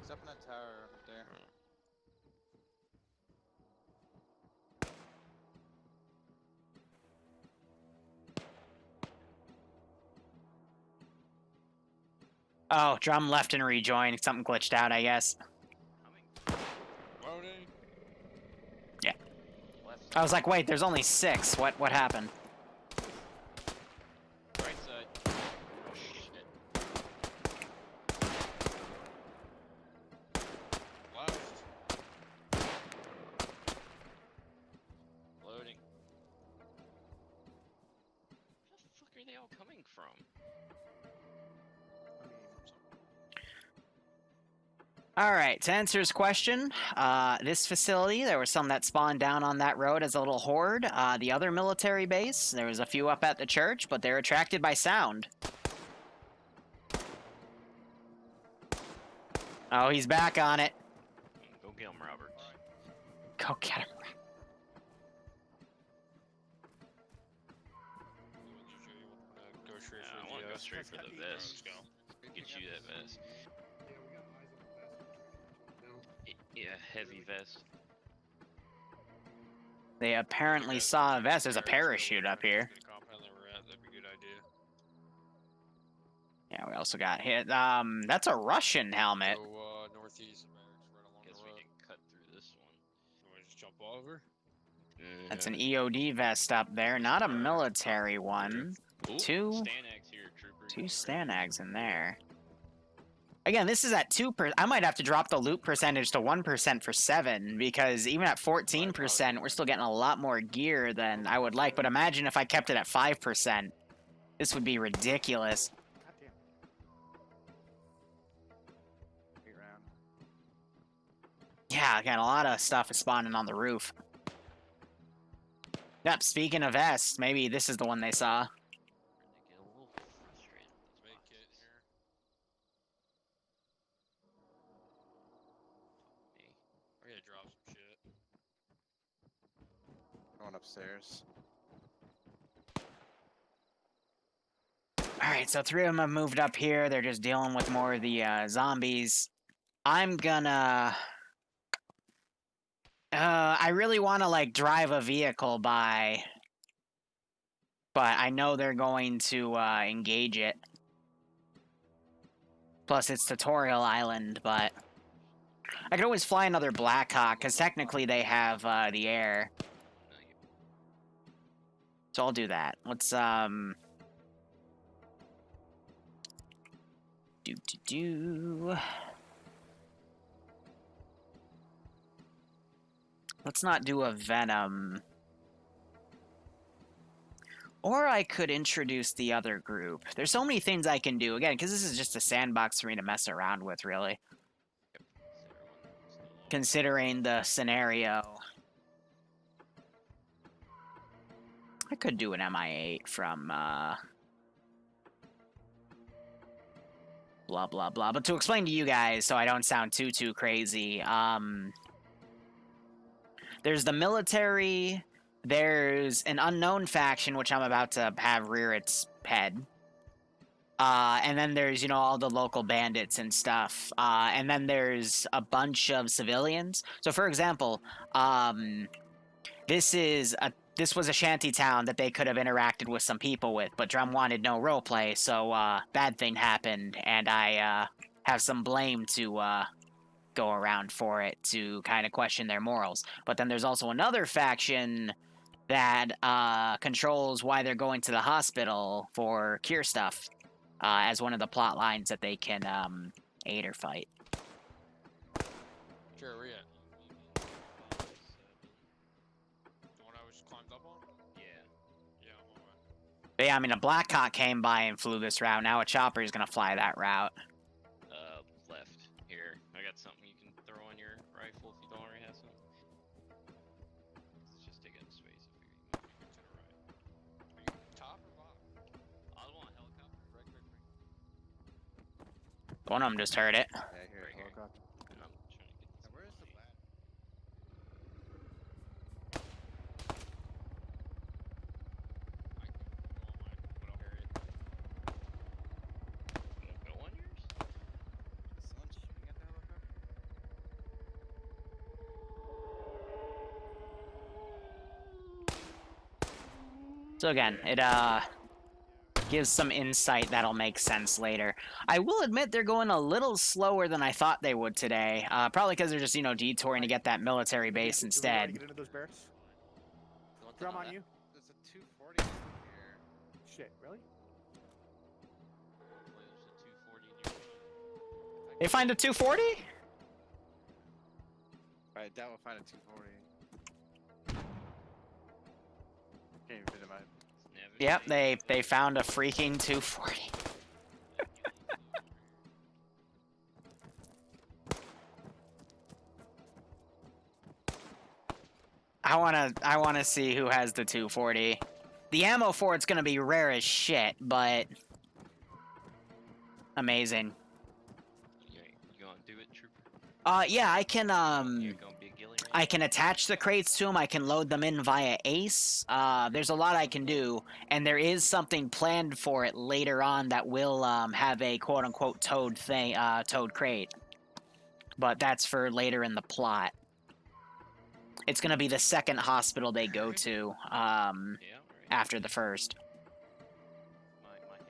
He's up in that tower up there. Oh, Drum left and rejoined. Something glitched out, I guess. Loading. Yeah. I was like, wait, there's only 6. What happened? Right side. all coming from? All right, to answer his question, this facility, there was some that spawned down on that road as a little horde. The other military base, there was a few up at the church, but they're attracted by sound. Oh, he's back on it. Go get him, Roberts. Go get him. Go straight Yeah, for I want to the, go straight for the vest. Let's go. Get you that vest. Yeah, we got eyes on the vest. No. Yeah, heavy vest. They apparently saw a vest. There's a parachute up here. The compound that we're at, that'd be a good idea. Yeah, we also got hit. That's a Russian helmet. Go northeast barracks right along Guess the we road. can cut through this one. You want to just jump over? That's an EOD vest up there, not a military one. Ooh, Two- Stanags here, trooper. Two Get Stanags in there. Again, this is at 2%. I might have to drop the loot percentage to 1% for 7, because even at 14%, we're still getting a lot more gear than I would like. But imagine if I kept it at 5%. This would be ridiculous. Goddamn. Wait around. Yeah, again, a lot of stuff is spawning on the roof. Yep, speaking of vests, maybe this is the one they saw. They get a little frustrated with these Make it boxes. here. Me. I gotta drop some shit. Going upstairs. Alright, so 3 of them have moved up here. They're just dealing with more of the zombies. I'm gonna... I really want to, like, drive a vehicle by... But I know they're going to engage it. Plus, it's Tutorial Island, but... I could always fly another Blackhawk, because technically they have the air. No, you So I'll do that. Let's, do. Let's not do a Venom. Or I could introduce the other group. There's so many things I can do. Again, because this is just a sandbox for me to mess around with, really. Considering the scenario. I could do an MI8 from, blah, blah, blah. But to explain to you guys, so I don't sound too crazy, there's the military, there's an unknown faction, which I'm about to have rear its head. And then there's, you know, all the local bandits and stuff. And then there's a bunch of civilians. So, for example, this was a shanty town that they could have interacted with some people with, but Drum wanted no roleplay, so bad thing happened, and I have some blame to go around for it to kind of question their morals. But then there's also another faction that controls why they're going to the hospital for cure stuff as one of the plot lines that they can aid or fight. Sure, where you at? The one I was climbed up on? Yeah. Yeah, I'm on my way. But yeah, I mean, a Blackhawk came by and flew this route. Now a chopper is going to fly that route. Left. Here. I got something you can throw on your rifle if you don't already have something. Let's just take up space. I figure you might To the right. Are you top or bottom? I want a helicopter. Right. One of them just heard it. Yeah, here. Right here. Helicopter. And I'm trying to get this. Now, where is the money. ladder? I can go on mine, but I'll carry it. You wanna go on yours? Is someone shooting at the helicopter? So again, it gives some insight that'll make sense later. I will admit they're going a little slower than I thought they would today. Probably because they're just, you know, detouring to get that military base Do we wanna instead. Get into those barracks. You want to Drum know on that? you. There's a 240 over here. Shit, really? Hopefully there's a 240 in your They find a 240? I doubt we'll find a 240. Can't even fit in my. It's Yep, they found a freaking 240. I wanna see who has the 240. The ammo for it's gonna be rare as shit, but amazing. You want to do it, Trooper? Yeah, I can You're gonna be a ghillie man? I can attach the crates to them. I can load them in via Ace. There's a lot I can do, and there is something planned for it later on that will have a quote-unquote towed crate. But that's for later in the plot. It's gonna be the second hospital they go to Yeah, right. after the first. My head went up.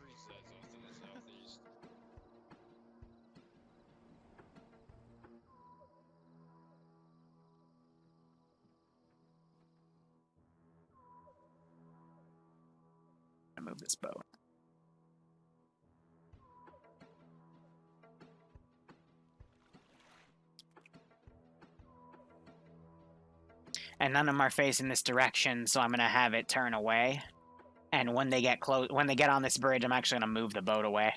Three sides off to the southeast. Move this boat. And none of them are facing this direction, so I'm gonna have it turn away. And when they get on this bridge, I'm actually gonna move the boat away.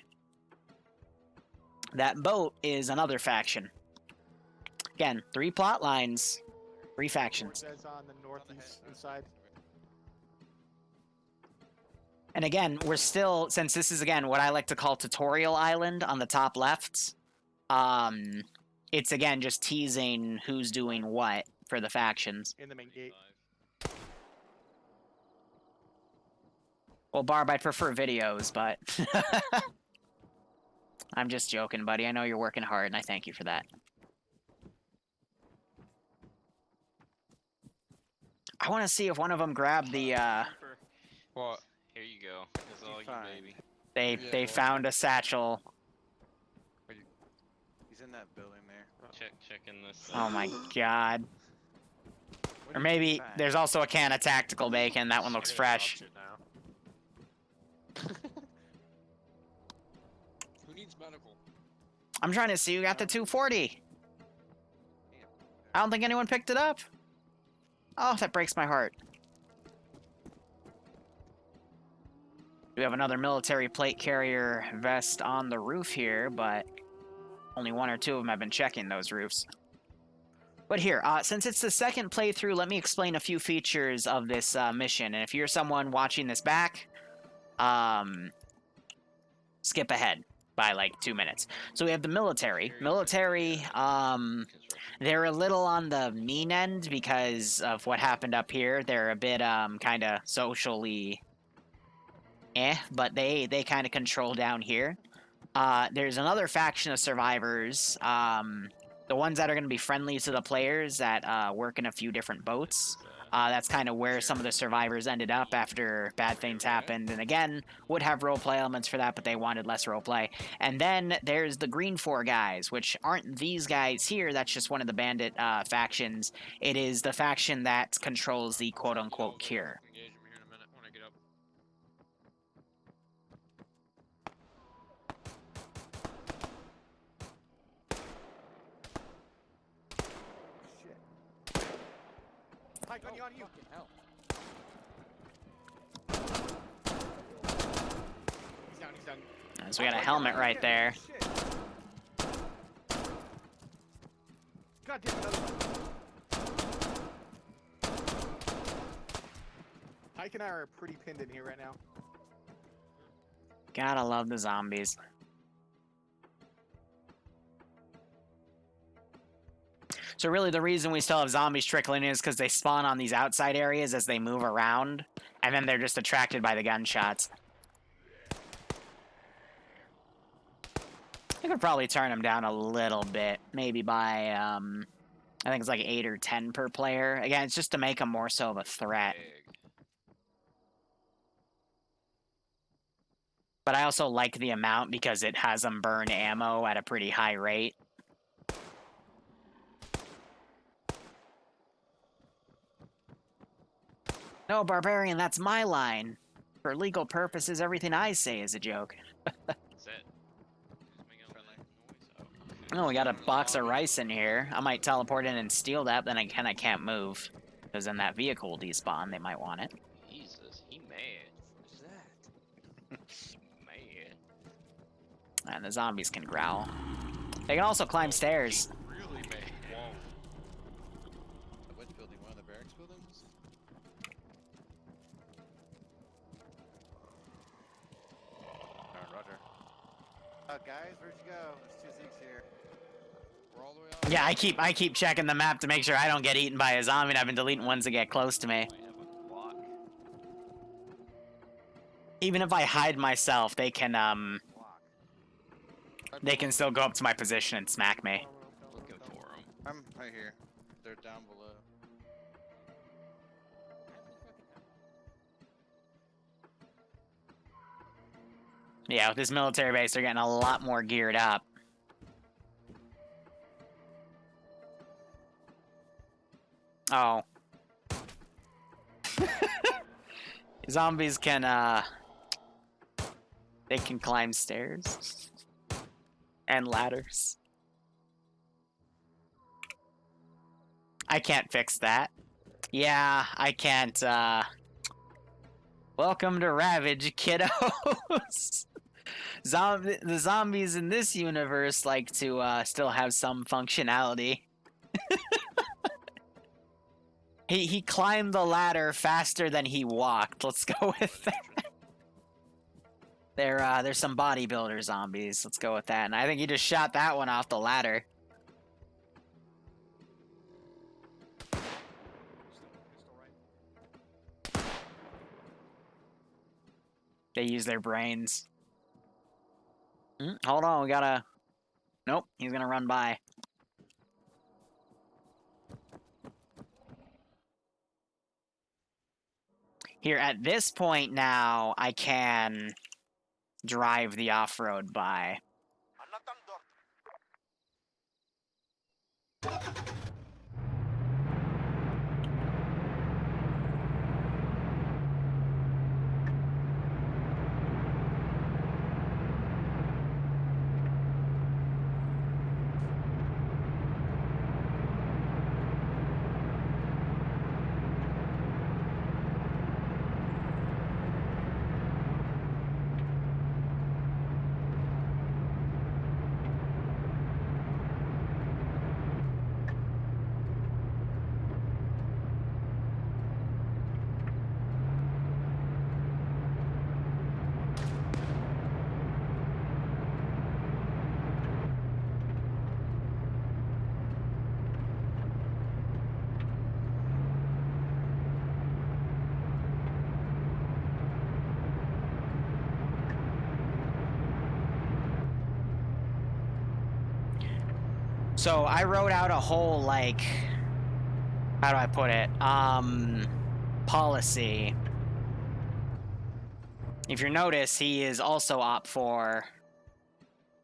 That boat is another faction. Again, 3 plot lines, 3 factions. Says on the northeast side. And again, we're still, since this is again what I like to call Tutorial Island on the top left, it's again just teasing who's doing what for the factions. In the main gate. Well, Barb, I prefer videos, but I'm just joking, buddy. I know you're working hard, and I thank you for that. I want to see if one of them grabbed the, What? Here you go. It's all you, fine. baby. they Yeah, found a satchel. He's in that building there. Checking this. Oh my god. What Or did you maybe find? there's also a can of tactical bacon. That one looks fresh. Who needs medical? I'm trying to see who got the 240. I don't think anyone picked it up. Oh, that breaks my heart. We have another military plate carrier vest on the roof here, but only 1 or 2 of them have been checking those roofs. But here, since it's the second playthrough, let me explain a few features of this mission. And if you're someone watching this back, skip ahead by like 2 minutes. So we have the military. They're a little on the mean end because of what happened up here. They're a bit kind of socially but they kind of control down here. There's another faction of survivors, the ones that are going to be friendly to the players that work in a few different boats. That's kind of where some of the survivors ended up after bad things happened. And again, would have roleplay elements for that, but they wanted less roleplay. And then there's the Green 4 guys, which aren't these guys here. That's just one of the bandit factions. It is the faction that controls the quote-unquote cure. Engage him here in a minute when I get up. Shit. Mike, on you. Hell. He's down. So we got a helmet right there. Shit. God damn, another one. Mike and I are pretty pinned in here right now. Gotta love the zombies. So really the reason we still have zombies trickling in is because they spawn on these outside areas as they move around, and then they're just attracted by the gunshots. I could probably turn them down a little bit, maybe by, I think it's like 8 or 10 per player. Again, it's just to make them more so of a threat. But I also like the amount because it has them burn ammo at a pretty high rate. No, Barbarian, that's my line. For legal purposes, everything I say is a joke. That's it. Who's making all that noise? Oh, we got a box of rice in here. I might teleport in and steal that, then I can't move. Because then that vehicle will despawn. They might want it. Jesus, he mad. What is that? Mad. And the zombies can growl. They can also climb Oh, stairs. he really mad. Whoa. Which building? One of the barracks buildings? Roger. Guys, where'd you go? There's 2 Zeeks here. We're all the way out. Yeah, I keep checking the map to make sure I don't get eaten by a zombie, and I've been deleting ones that get close to me. I have a block. Even if I hide myself, they can Block. still go up to my position and smack me. Looking for him. I'm right here. They're down below. Yeah, with this military base, they're getting a lot more geared up. Oh. Zombies can, they can climb stairs. And ladders. I can't fix that. Yeah, I can't, Welcome to Ravage, kiddos! The zombies in this universe like to, still have some functionality. He climbed the ladder faster than he walked. Let's go with that. There's some bodybuilder zombies. Let's go with that. And I think he just shot that one off the ladder. They use their brains. Hold on, we gotta... Nope, he's gonna run by. Here, at this point now, I can drive the off-road by. So I wrote out a whole, like, how do I put it? Policy. If you notice, he is also op4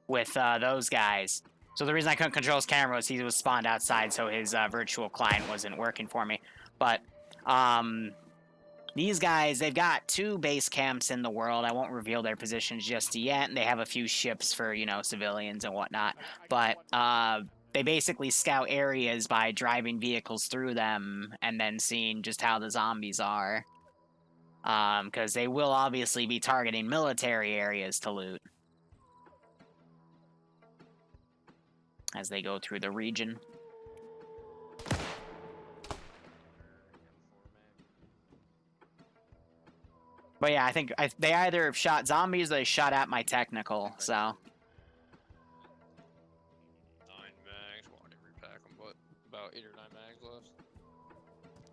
with those guys. So the reason I couldn't control his camera was he was spawned outside, so his virtual client wasn't working for me. But these guys, they've got 2 base camps in the world. I won't reveal their positions just yet, and they have a few ships for, you know, civilians and whatnot. But they basically scout areas by driving vehicles through them and then seeing just how the zombies are. Because they will obviously be targeting military areas to loot as they go through the region. But yeah, I think they either shot zombies or they shot at my technical, so... 9 mags, well, I didn't repack them, but about 8 or 9 mags left.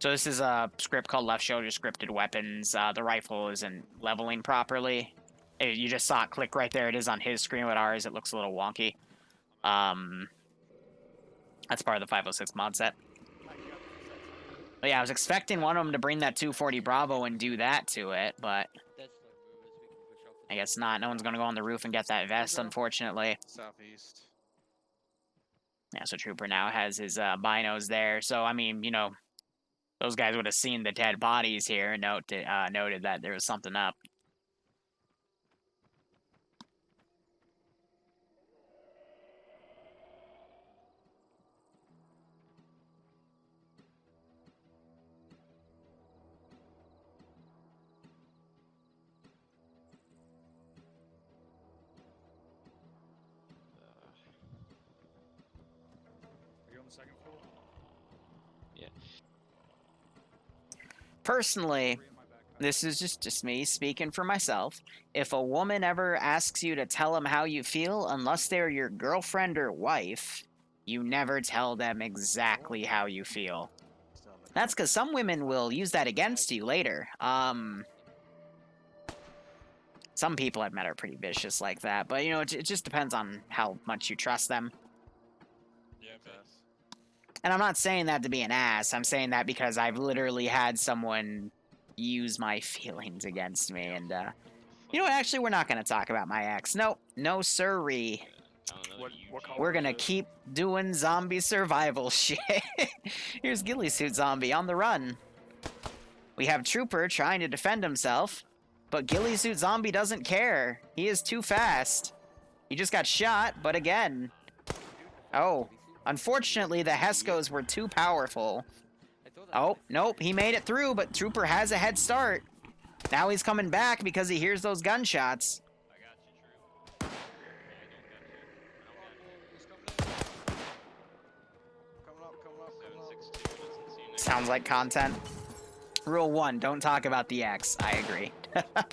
So this is a script called Left Shoulder Scripted Weapons. The rifle isn't leveling properly. You just saw it click right there. It is on his screen. With ours, it looks a little wonky. That's part of the 506 mod set. But yeah, I was expecting one of them to bring that 240 Bravo and do that to it, but I guess not. No one's going to go on the roof and get that vest, unfortunately. Southeast. Yeah, so Trooper now has his binos there. So, I mean, you know, those guys would have seen the dead bodies here and noted that there was something up. the second floor? Personally, 3 in my backpack. this is just me speaking for myself. If a woman ever asks you to tell them how you feel, unless they're your girlfriend or wife, you never tell them exactly how you feel. That's because some women will use that against you later. Some people I've met are pretty vicious like that, but you know, it just depends on how much you trust them. Yeah, man. And I'm not saying that to be an ass. I'm saying that because I've literally had someone use my feelings against me, and you know what? Actually, we're not going to talk about my ex. Nope, no sirree. What color We're is gonna it? keep doing zombie survival shit. Here's Ghillie Suit Zombie on the run. We have Trooper trying to defend himself, but Ghillie Suit Zombie doesn't care. He is too fast. He just got shot, but again. Oh, unfortunately, the Heskos were too powerful. Oh, nope, he made it through, but Trooper has a head start. Now he's coming back because he hears those gunshots. I got you, Troop. Coming up, coming up, coming up. 762 doesn't seem to- Sounds like content. Rule 1, don't talk about the X. I agree. That was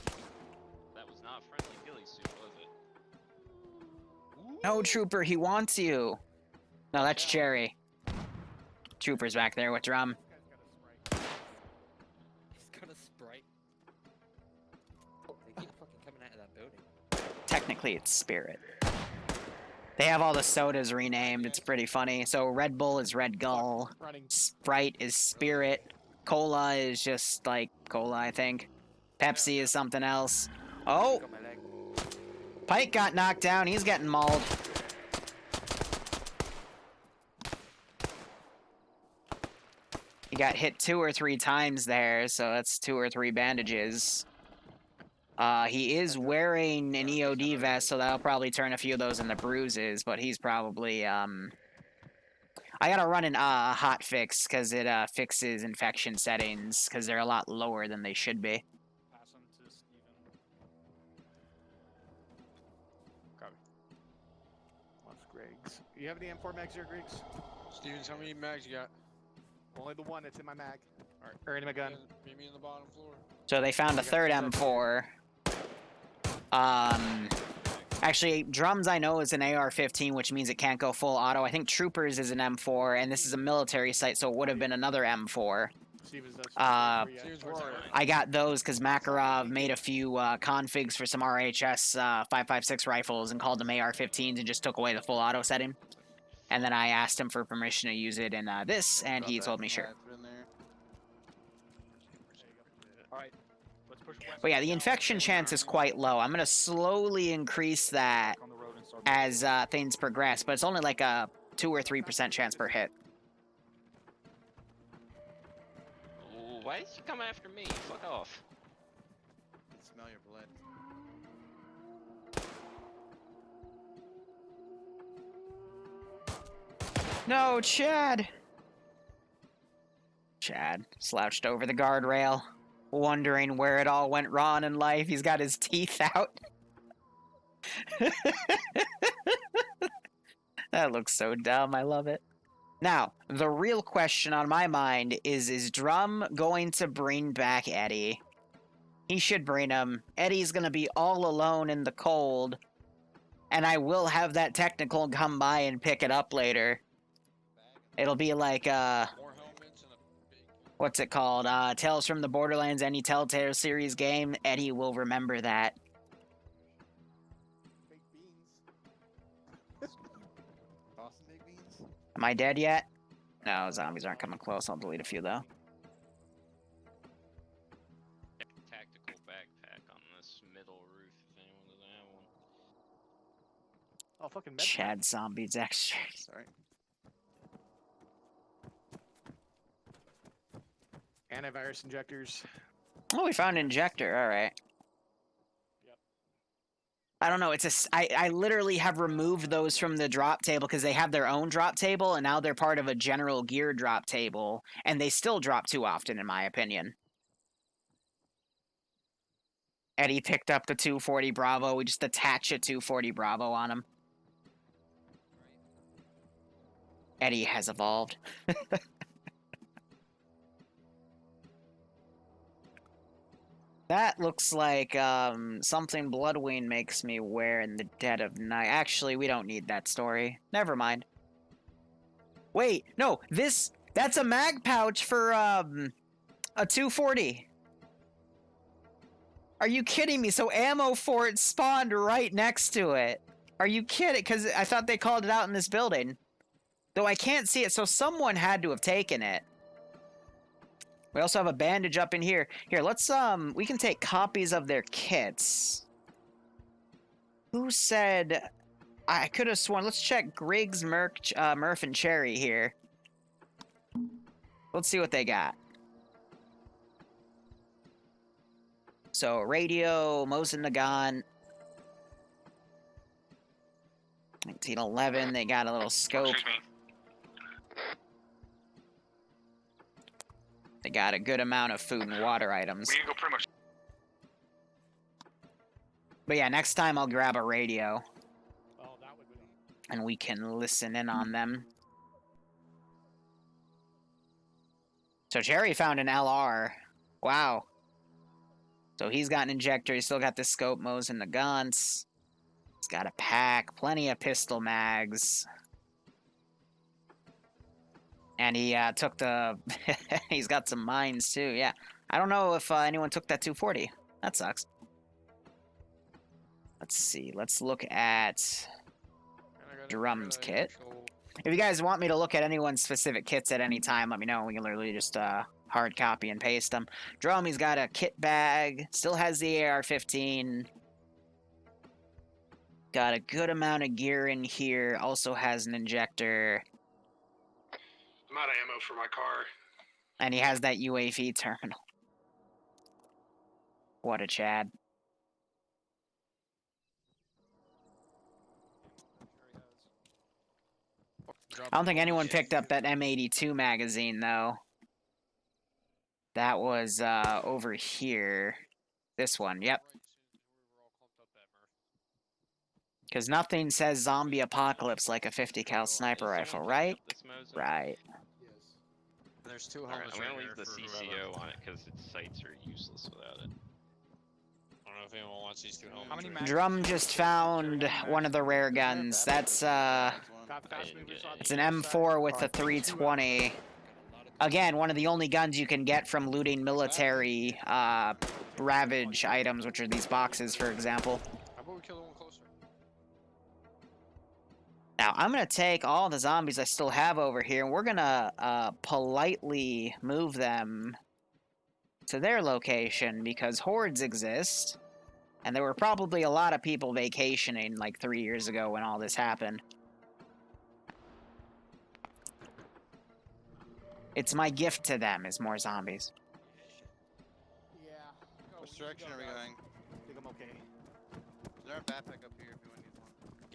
not friendly ghillie suit, was it? No, Trooper, he wants you. No, that's Cherry. Trooper's back there with drum. He's got a Sprite. They keep fucking coming out of that building. Technically, it's Spirit. They have all the sodas renamed. It's pretty funny. So Red Bull is Red Gull. Running. Sprite is Spirit. Cola is just like Cola, I think. Pepsi is something else. Oh, Got my leg. Pike got knocked down. He's getting mauled. He got hit 2 or 3 times there, so that's 2 or 3 bandages. He is wearing an EOD vest, so that'll probably turn a few of those into bruises, but he's probably, I gotta run an hot fix, because it fixes infection settings, because they're a lot lower than they should be. Pass him to Steven. What's Greg's? You have any M4 mags here, Griggs? Stevens, how many mags you got? Only the one that's in my mag. Or in my gun. Meet me on the bottom floor. So they found a third M4. Actually, Drums I know is an AR-15, which means it can't go full auto. I think Troopers is an M4, and this is a military site, so it would have been another M4. Stevens, that's Stevens, where are you? I got those because Makarov made a few configs for some RHS 5.56 rifles and called them AR-15s and just took away the full auto setting. And then I asked him for permission to use it in this, and he told me sure. Alright, let's push west. But yeah, the infection chance is quite low. I'm going to slowly increase that On the road and start as things progress, but it's only like a 2 or 3% chance per hit. Ooh, why is he coming after me? Fuck off. I can smell your blood. No, Chad! Chad slouched over the guardrail, wondering where it all went wrong in life. He's got his teeth out. That looks so dumb. I love it. Now, the real question on my mind is Drum going to bring back Eddie? He should bring him. Eddie's going to be all alone in the cold, and I will have that technical come by and pick it up later. It'll be like, More helmets and a big. what's it called? Tales from the Borderlands, any Telltale series game. Eddie will remember that. Baked beans. Boston baked beans. Am I dead yet? No, zombies aren't coming close. I'll delete a few, though. Tactical backpack on this middle roof if anyone doesn't have one. Oh, fucking med Chad Zombies extra. Sorry. Antivirus injectors. Oh, we found an injector. All right. Yep. I don't know. I literally have removed those from the drop table because they have their own drop table, and now they're part of a general gear drop table, and they still drop too often, in my opinion. Eddie picked up the 240 Bravo. We just attach a 240 Bravo on him. Eddie has evolved. That looks like something Bloodwing makes me wear in the dead of night. Actually, we don't need that story. Never mind. Wait, no, that's a mag pouch for a 240. Are you kidding me? So ammo for it spawned right next to it. Are you kidding? Because I thought they called it out in this building. Though I can't see it, so someone had to have taken it. We also have a bandage up in here. Here, let's, we can take copies of their kits. Who said... I could have sworn... Let's check Griggs, Murph, and Cherry here. Let's see what they got. So, radio, Mosin Nagant. 1911, they got a little scope. They got a good amount of food and water items. We can go pretty much. But yeah, next time I'll grab a radio. Oh, that would be. And we can listen in on them. So Jerry found an LR. Wow. So he's got an injector. He's still got the scope, Mo's, and the guns. He's got a pack. Plenty of pistol mags. And he took the... he's got some mines, too. Yeah. I don't know if anyone took that 240. That sucks. Let's see. Let's look at Drum's kit. If you guys want me to look at anyone's specific kits at any time, let me know. We can literally just hard copy and paste them. Drum, he's got a kit bag. Still has the AR-15. Got a good amount of gear in here. Also has an injector. I'm out of ammo for my car. And he has that UAV terminal. What a Chad. I don't think anyone picked up that M82 magazine, though. That was over here. This one, yep. Because nothing says zombie apocalypse like a 50 cal sniper rifle, right? Right. Yes. There's two Alright, helmets I'm gonna right leave here the for CCO on it because its sights are useless without it. I don't know if anyone wants these two helmets. How many right mags? Drum just found one of the rare guns. That's Got I fast didn't movers get on it's the an other side. M4 with a 320. Again, one of the only guns you can get from looting military ravage items, which are these boxes, for example. How about we kill the one closer? Now, I'm going to take all the zombies I still have over here, and we're going to politely move them to their location, because hordes exist, and there were probably a lot of people vacationing like 3 years ago when all this happened. It's my gift to them, is more zombies. Yeah. Which direction are we going? I think I'm okay. Is there a backpack up here if anyone needs one?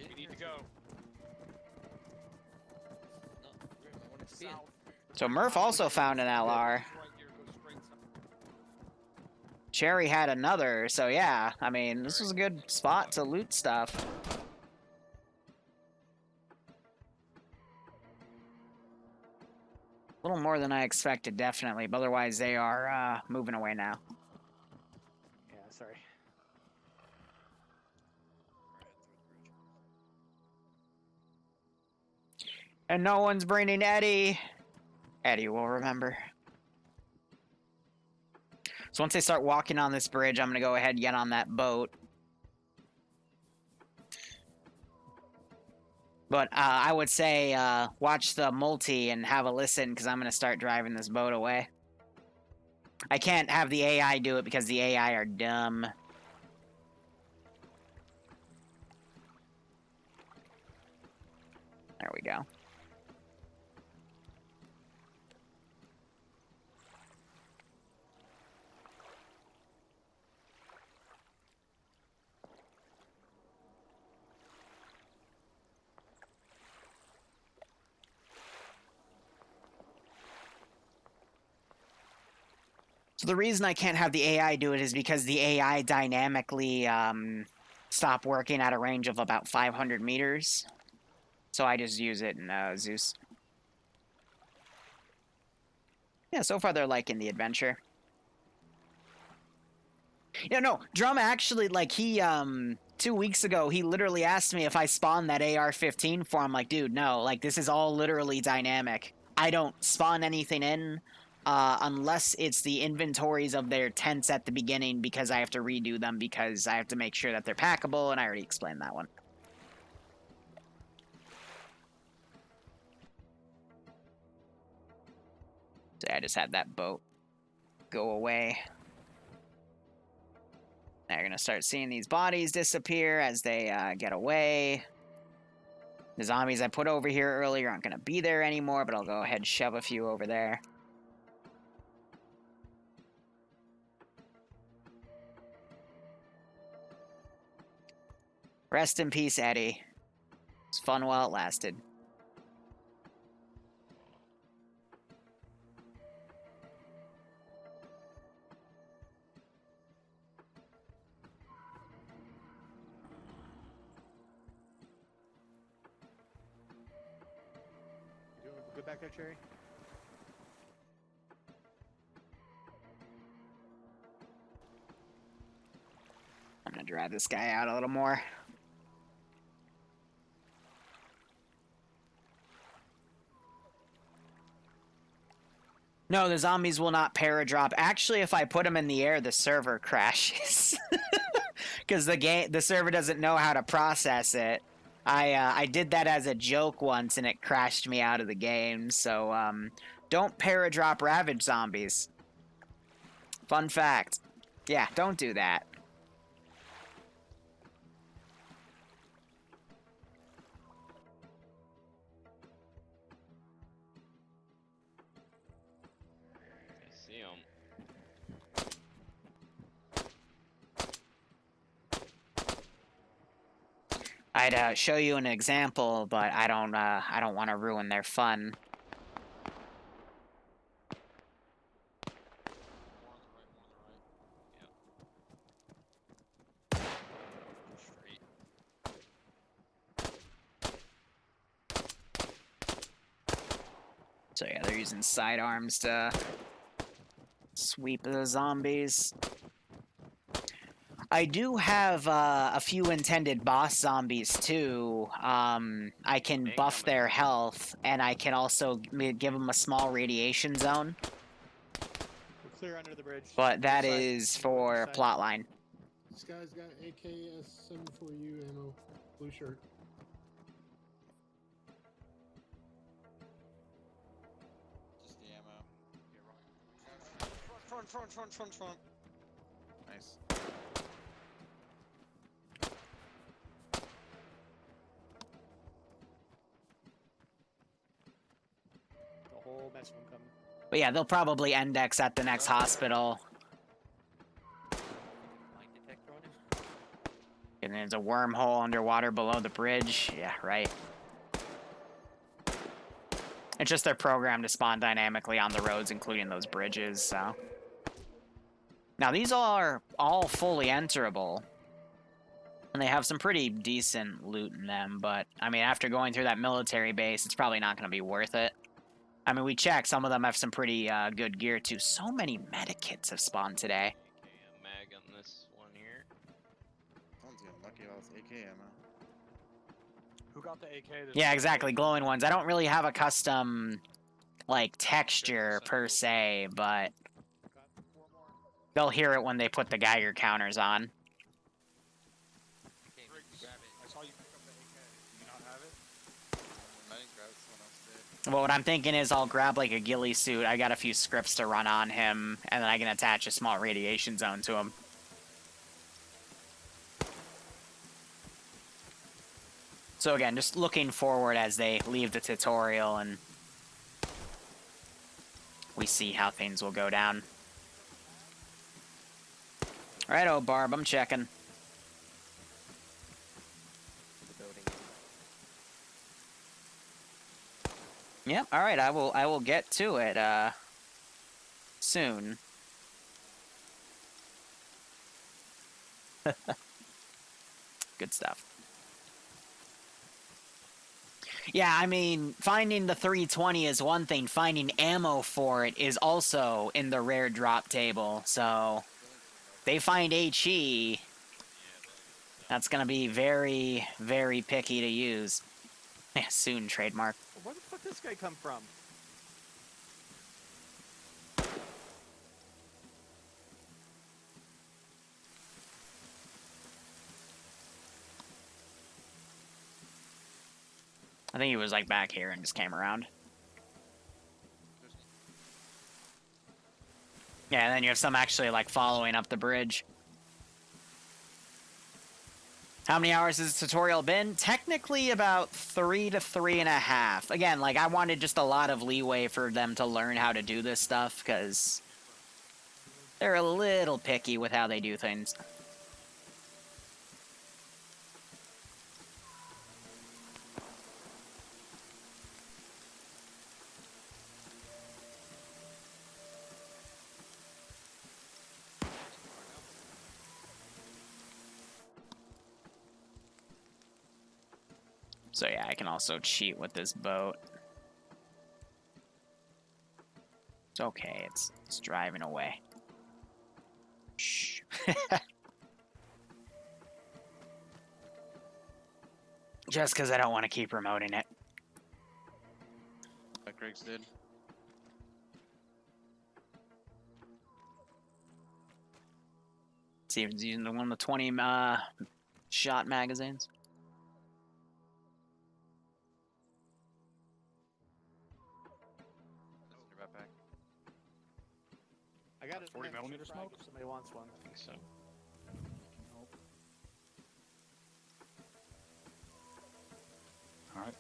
We need to go. I want to see it. So Murph also found an LR. Right here, go straight south. Cherry had another, so yeah, I mean, this was a good spot to loot stuff. A little more than I expected, definitely, but otherwise they are moving away now. Yeah, sorry. And no one's bringing Eddie. Eddie will remember. So once they start walking on this bridge, I'm going to go ahead and get on that boat. But I would say watch the multi and have a listen, because I'm going to start driving this boat away. I can't have the AI do it because the AI are dumb. There we go. So the reason I can't have the AI do it is because the AI dynamically stop working at a range of about 500 meters. So I just use it in Zeus. Yeah, so far they're liking the adventure. Yeah, no, Drum actually, like, he, 2 weeks ago, he literally asked me if I spawned that AR-15 for him. Like, dude, no, like, this is all literally dynamic. I don't spawn anything in, unless it's the inventories of their tents at the beginning, because I have to redo them, because I have to make sure that they're packable, and I already explained that one. So I just had that boat go away. Now you're going to start seeing these bodies disappear as they get away. The zombies I put over here earlier aren't going to be there anymore, but I'll go ahead and shove a few over there. Rest in peace, Eddie. It was fun while it lasted. You doing good back there, Cherry? I'm going to drive this guy out a little more. No, the zombies will not paradrop. Actually, if I put them in the air, the server crashes. Because the server doesn't know how to process it. I did that as a joke once, and it crashed me out of the game. So, don't paradrop Ravage zombies. Fun fact. Yeah, don't do that. I see him. I'd show you an example, but I don't want to ruin their fun. More on the right, more on the right. Straight. So yeah, they're using sidearms to sweep the zombies. I do have a few intended boss zombies too. I can buff their health, and I can also give them a small radiation zone. We're clear under the bridge. But that Side. is for Side. plotline. This guy's got AKS-74U ammo, blue shirt. Just the ammo. Front. Nice. The whole mess of them coming. But yeah, they'll probably index at the next hospital. Light detector on him. And there's a wormhole underwater below the bridge. Yeah, right. It's just they're programmed to spawn dynamically on the roads, including those bridges, so. Now, these are all fully enterable. And they have some pretty decent loot in them, but, I mean, after going through that military base, it's probably not going to be worth it. I mean, we checked. Some of them have some pretty good gear, too. So many medikits have spawned today. AK mag on this one here. Someone's getting lucky about this AK ammo. Who got the AK? Yeah, exactly. Glowing ones. I don't really have a custom, like, texture per se, but Got 4 more. they'll hear it when they put the Geiger counters on. Okay, Briggs, grab it. I saw you pick up the AK. Do you not have it? I didn't grab it, someone else did. Well, what I'm thinking is I'll grab, like, a ghillie suit. I got a few scripts to run on him, and then I can attach a small radiation zone to him. So again, just looking forward as they leave the tutorial and we see how things will go down. Alright, oh Barb, I'm checking. The building. Yep, alright, I will get to it soon. Good stuff. Yeah, I mean, finding the 320 is one thing. Finding ammo for it is also in the rare drop table. So, they find HE, that's going to be very, very picky to use. Yeah, soon trademark. Where the fuck this guy come from? I think he was like back here and just came around. Yeah, and then you have some actually like following up the bridge. How many hours has the tutorial been? Technically about 3 to 3.5. Again, like I wanted just a lot of leeway for them to learn how to do this stuff because they're a little picky with how they do things. So yeah, I can also cheat with this boat. It's okay, it's driving away. Shh. Just because I don't want to keep remoting it. Like Greg's did. Steven's using the one with the 20 shot magazines. That's in your backpack. I got a 40 millimeter smoke? if somebody wants one. I think so. All right.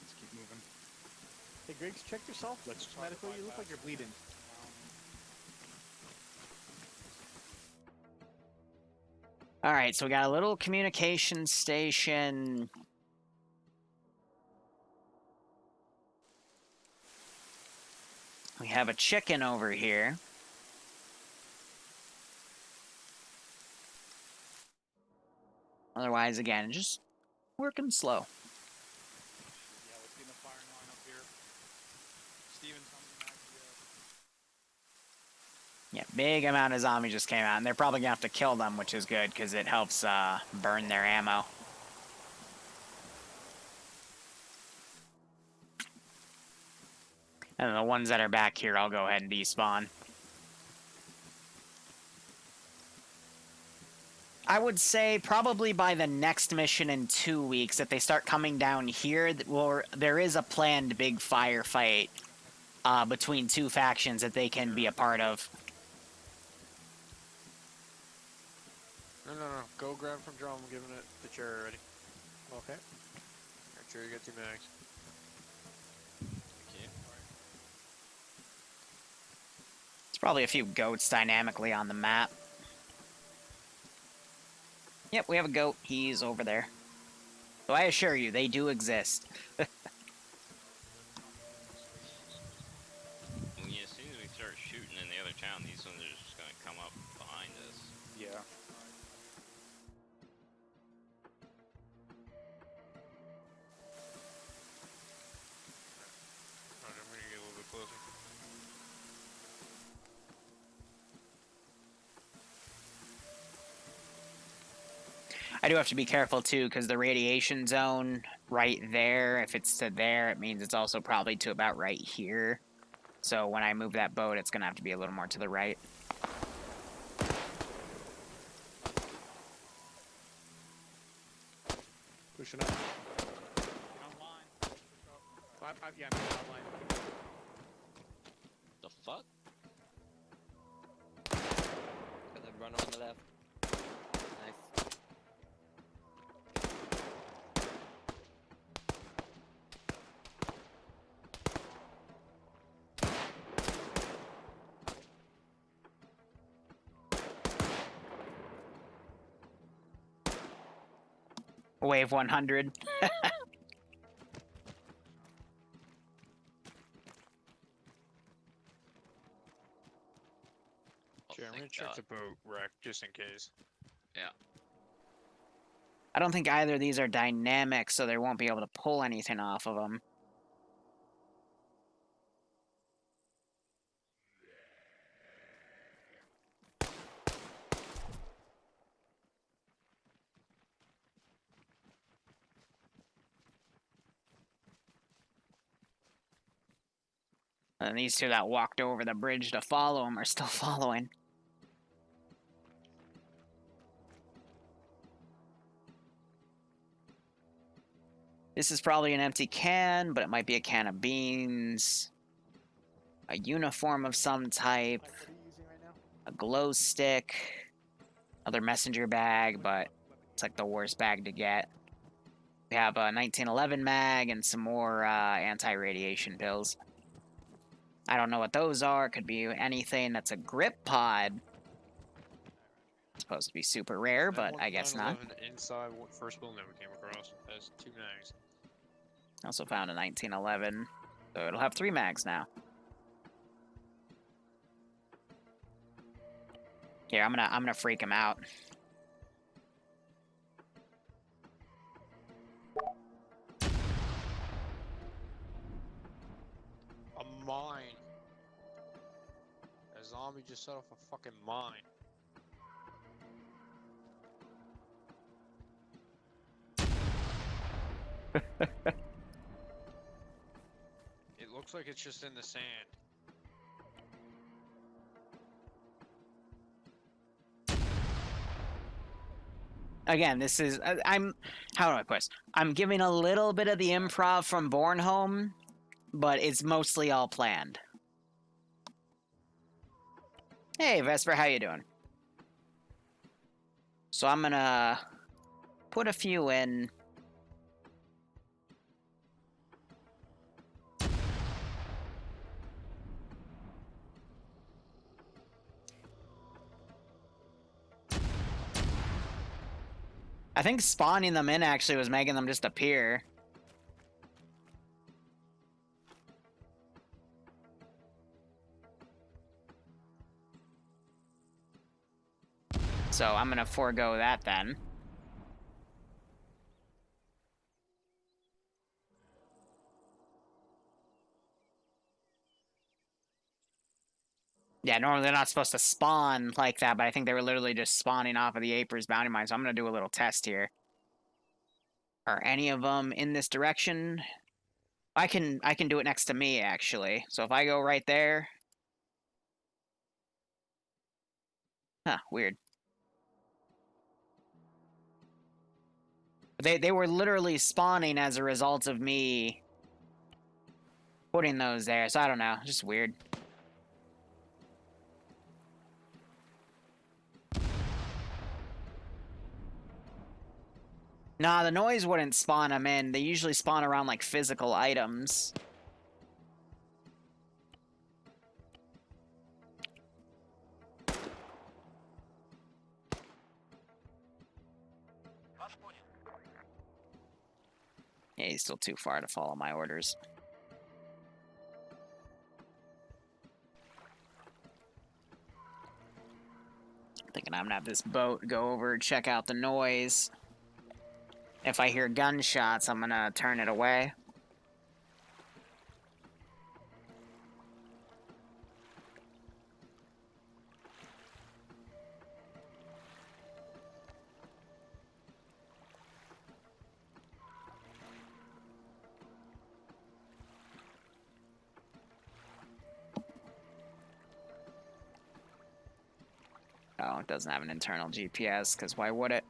Let's keep moving. Hey, Griggs, check yourself. Let's try to Medically, you look bypass like you're bleeding. All right, so we got a little communication station. We have a chicken over here. Otherwise, again, just working slow. Yeah, let's get in the firing line up here. Steven's on the map here. Yeah, big amount of zombies just came out, and they're probably gonna have to kill them, which is good, because it helps burn their ammo. And the ones that are back here, I'll go ahead and despawn. I would say probably by the next mission in 2 weeks, if they start coming down here, there is a planned big firefight between two factions that they can be a part of. No. Go grab from drum. I'm giving it the chair already. Okay. Alright, chair, you got 2 mags. Okay. There's probably a few goats dynamically on the map. Yep, we have a goat. He's over there. So I assure you, they do exist. Yeah, as soon as we start shooting in the other town, these ones are just gonna come up behind us. Yeah. Alright, I'm gonna get a little bit closer. I do have to be careful too, because the radiation zone right there, if it's to there, it means it's also probably to about right here. So when I move that boat, it's going to have to be a little more to the right. Pushing up. Get online. Yeah, I'm online. The fuck? Got the runner on the left. Nice. Wave 100. Oh, Jeremy? gonna check the boat wreck just in case. I don't think either of these are dynamic, so they won't be able to pull anything off of them. And these two that walked over the bridge to follow him are still following. This is probably an empty can, but it might be a can of beans, a uniform of some type, What are you using right now? a glow stick, another messenger bag, but it's like the worst bag to get. We have a 1911 mag and some more anti-radiation pills. I don't know what those are. Could be anything that's a grip pod. It's supposed to be super rare, but I guess not. Inside first building that we came across has 2 mags. Also found a 1911, so it'll have 3 mags now. Here, I'm gonna freak him out. A mine. A zombie just set off a fucking mine. It looks like it's just in the sand. Again, this is I'm how do I put this? I'm giving a little bit of the improv from Bornholm, but it's mostly all planned. Hey Vesper, how you doing? So I'm gonna put a few in. I think spawning them in actually was making them just appear. So I'm gonna forego that then. Yeah, normally they're not supposed to spawn like that, but I think they were literally just spawning off of the Apers bounty mine, so I'm gonna do a little test here. Are any of them in this direction? I can do it next to me, actually. So if I go right there... Huh, weird. They were literally spawning as a result of me putting those there, so I don't know, just weird. Nah, the noise wouldn't spawn them in. They usually spawn around, like, physical items. Yeah, he's still too far to follow my orders. Thinking I'm gonna have this boat go over, check out the noise. If I hear gunshots, I'm gonna turn it away. Oh, it doesn't have an internal GPS, because why would it?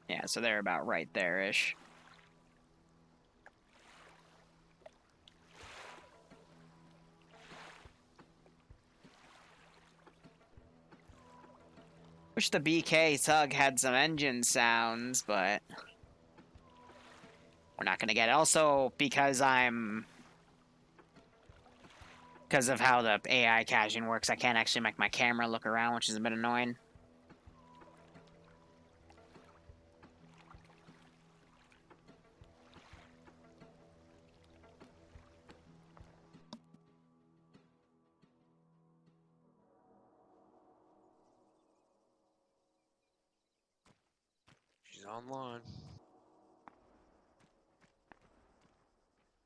Yeah, so they're about right there-ish. Wish the BK tug had some engine sounds, but... we're not gonna get it. Also, because of how the AI caching works, I can't actually make my camera look around, which is a bit annoying. She's online.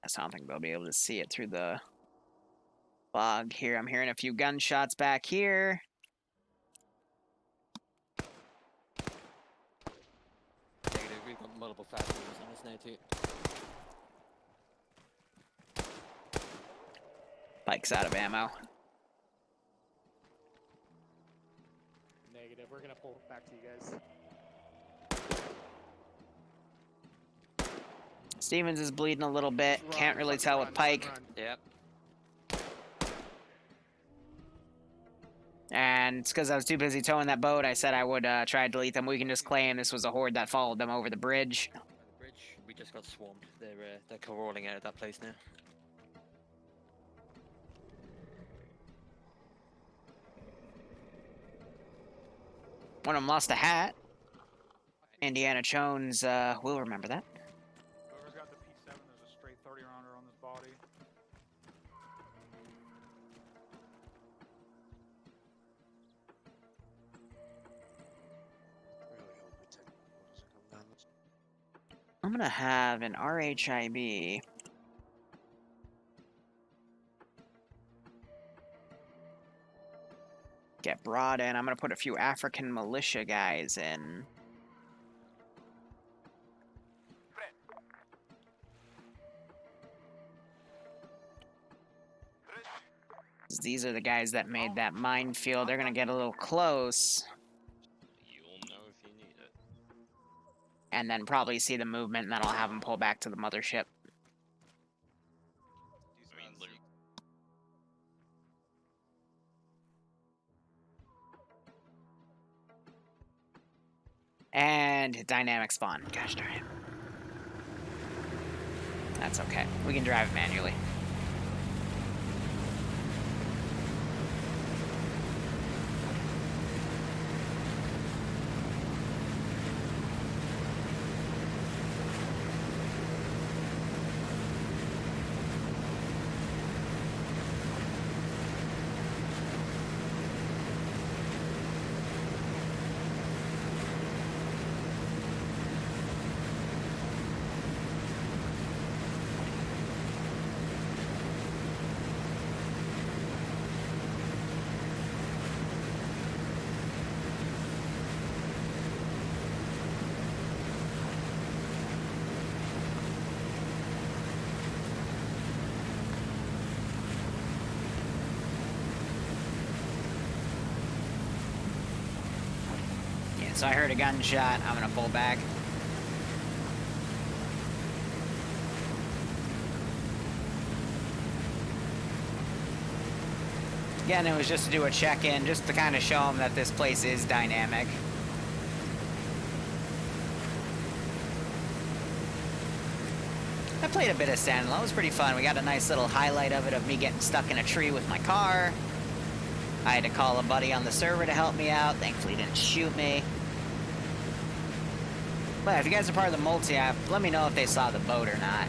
I don't think they'll be able to see it through the fog here. I'm hearing a few gunshots back here. Negative, we've got multiple fast movers on us now too. Bike's out of ammo. Negative. We're gonna pull it back to you guys. Stevens is bleeding a little bit. Run, Can't really fucking tell run, with Pike. run. Yep. And it's because I was too busy towing that boat. I said I would try to delete them. We can just claim this was a horde that followed them over the bridge. By the bridge, we just got swarmed. They're crawling out of that place now. One of them lost a hat. Indiana Jones will remember that. Whoever's got the P7, there's a straight 30 rounder on this body. Really hope my technical doesn't come down this. I'm gonna have an RHIB. Get brought in. I'm gonna put a few African militia guys in. These are the guys that made that minefield. They're gonna get a little close. You'll know if you need it. And then probably see the movement, and then I'll have them pull back to the mothership. I mean, literally. And dynamic spawn. Gosh darn it. That's okay. We can drive it manually. So I heard a gunshot. I'm gonna pull back. Again, it was just to do a check-in, just to kind of show them that this place is dynamic. I played a bit of Standalone. It was pretty fun. We got a nice little highlight of it of me getting stuck in a tree with my car. I had to call a buddy on the server to help me out. Thankfully, he didn't shoot me. But if you guys are part of the multi-app, let me know if they saw the boat or not.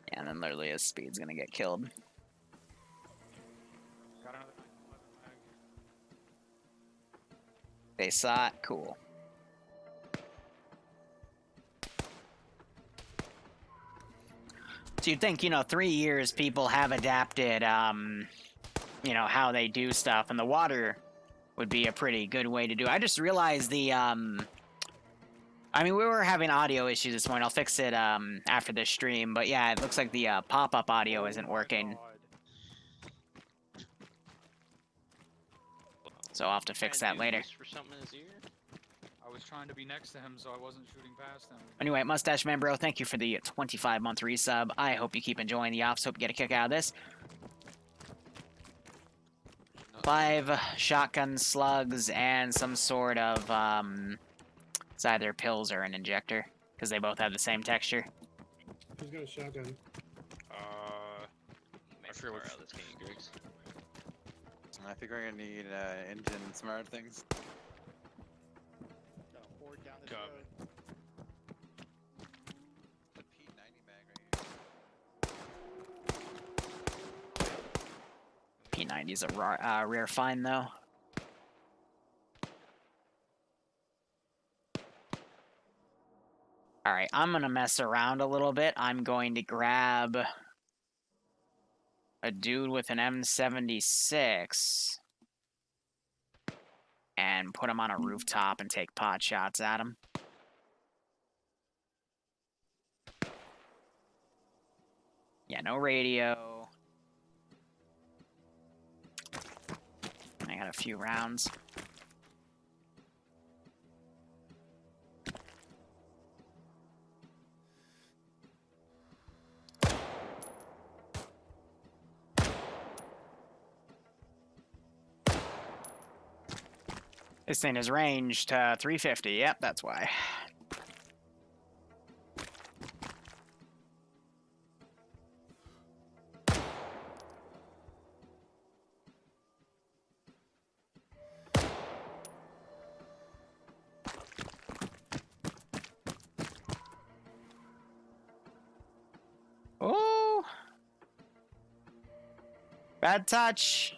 Yeah, and then literally his speed's gonna get killed. Got another 911 mag. They saw it, cool. So you'd think, 3 years people have adapted, how they do stuff, and the water would be a pretty good way to do it. I just realized we were having audio issues this morning. I'll fix it after this stream, but yeah, it looks like the pop-up audio isn't working. So I'll have to fix that later. For something in his ear? I was trying to be next to him, so I wasn't shooting past him. Anyway, Mustache Man Bro, thank you for the 25-month resub. I hope you keep enjoying the ops. Hope you get a kick out of this. 5 shotgun slugs and some sort of, it's either pills or an injector, because they both have the same texture. Who's got a shotgun? I forget what this game, Griggs. I think we're gonna need engine smart things. Got a horde down this Copy. road. use a rear find though. Alright, I'm gonna mess around a little bit. I'm going to grab a dude with an M76 and put him on a rooftop and take pot shots at him. Yeah, no radio. I got a few rounds. This thing is ranged 350. Yep, that's why. Oh! Bad touch.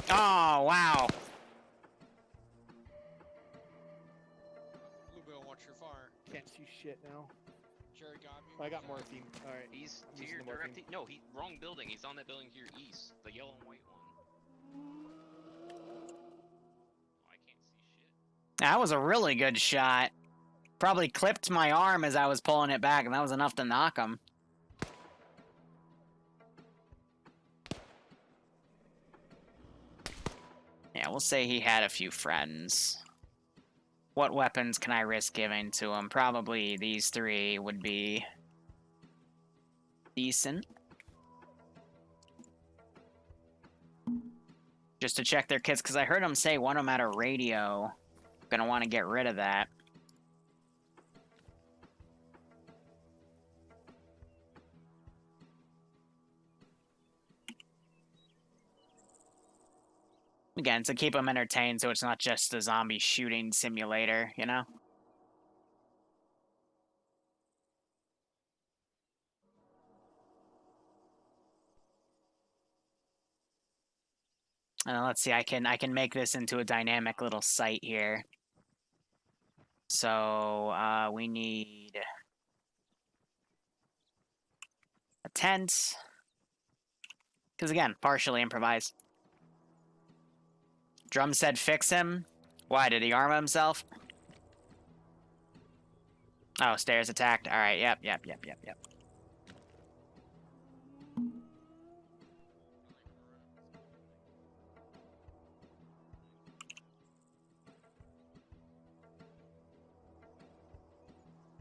Oh, wow. Bluebill, watch your fire. Can't see shit now. Jerry got me. I got morphine. All right. He's I'm to using your the morphine. direct. No, he wrong building. He's on that building to your east, the yellow and white one. Oh, I can't see shit. That was a really good shot. Probably clipped my arm as I was pulling it back, and that was enough to knock him. Yeah, we'll say he had a few friends. What weapons can I risk giving to him? Probably these three would be decent. Just to check their kits, because I heard him say one of them had a radio. Gonna want to get rid of that. Again, to keep them entertained so it's not just a zombie shooting simulator, you know? Let's see, I can make this into a dynamic little site here. So, we need a tent. Because again, partially improvised. Drum said fix him. Why, did he arm himself? Oh, stairs attacked. Alright, yep.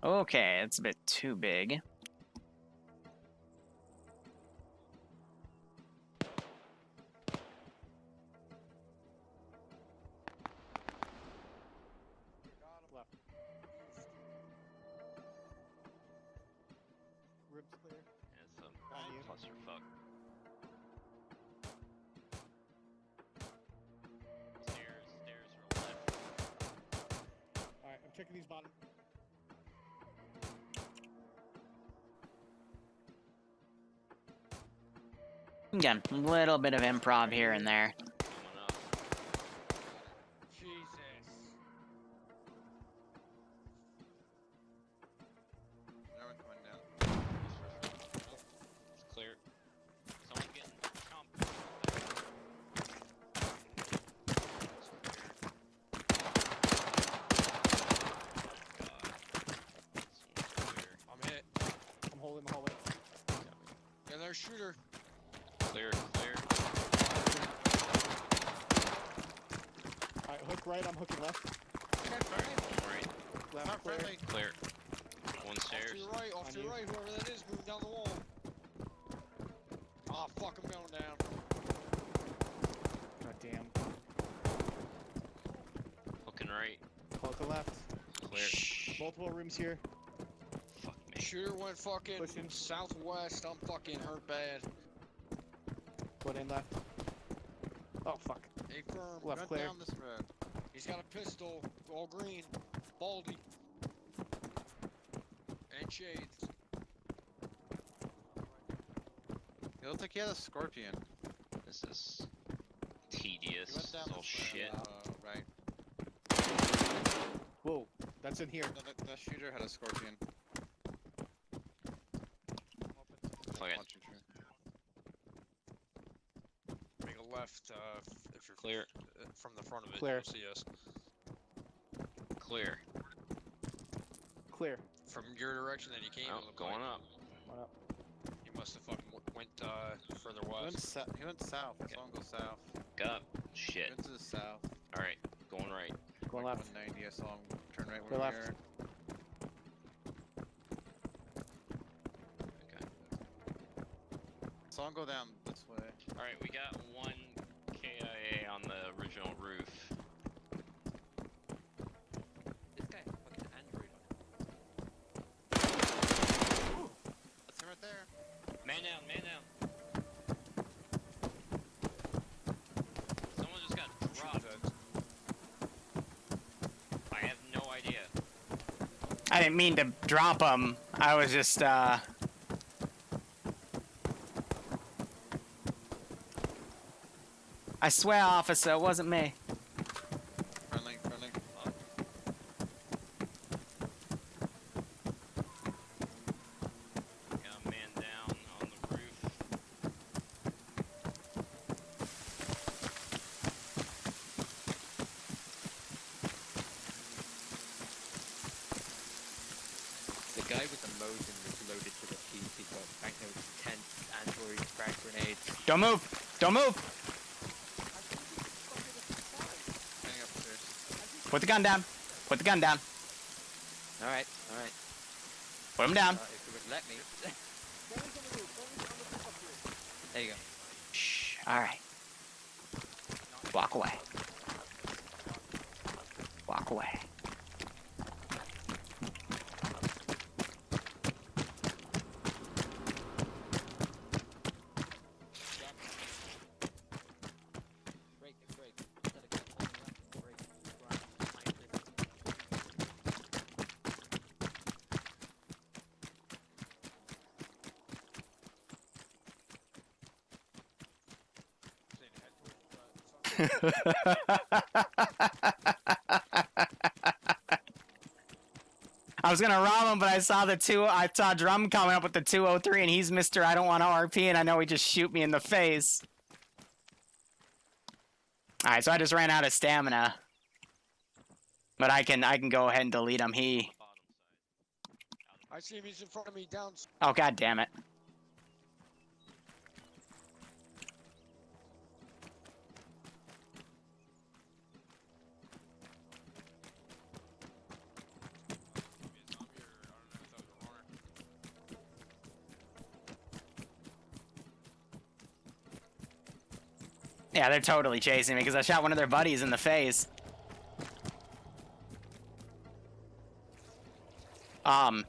Okay, it's a bit too big. Left. Ribs clear. Yeah, it's On you. a clusterfuck. Stairs are left. All right, I'm checking these bottom. Again, a little bit of improv here and there. Coming up. Jesus. Now we're coming down. It's clear. Someone getting chomped. I'm hit. I'm holding the hallway. Yeah, there's shooter. Clear. All right, hook right. I'm hooking left. Right. Left Not clear. friendly. Clear. One Off stairs. to your right, off On to your you. right, whoever that is, moving down the wall. Ah, fuck, I'm going down. God damn. Looking right. Hold to left. Clear. Multiple rooms here. Fuck me. Shooter went fucking Pushing. southwest. I'm fucking hurt bad. What in left. Oh fuck. Hey, firm. Left Run clear. down this road. He's got a pistol. All green. Baldy. And shades. It looked like he had a scorpion. This is He tedious. went down It's all this way. shit. Right. Whoa, that's in here. No, the shooter had a scorpion. Fuck it. Launching tree. Make a left if you're Clear. from the front of it. Clear. You'll see us. Clear. Clear. From your direction that he came. Oh, it looked going like. up. One up. He must have fucking went further He went, west. he went south. I saw him go south. Up. He Shit. went to the south. Alright. Going right. Going Like left. 190. I saw him turn right Go where we left. are. Okay. Saw him go down this way. Alright, we got one KIA on the original roof. This guy has fucking Android on. That's him right there. Man down, man down. Someone just got dropped. I have no idea. I didn't mean to drop him. I was just, I swear, officer, it wasn't me. Friendly, friendly. Got a man down on the roof. The guy with the Mosin was loaded to the teeth. He's got banknotes, tents, androids, frag grenades. Don't move! Don't move! Hang upstairs. Put the gun down. Put the gun down. Alright, alright. Put him down. If you would let me. There you go. Shh. Alright. Walk away. Walk away. Break, break. Instead of going all the way up, break. Right, behind this. I was gonna rob him, but I saw Drum coming up with the 203, and he's Mr. I don't want RP, and I know he just shoot me in the face. Alright, so I just ran out of stamina. But I can go ahead and delete him. I see him. He's in front of me. Down. Oh, god damn it. Yeah, they're totally chasing me because I shot one of their buddies in the face. I'm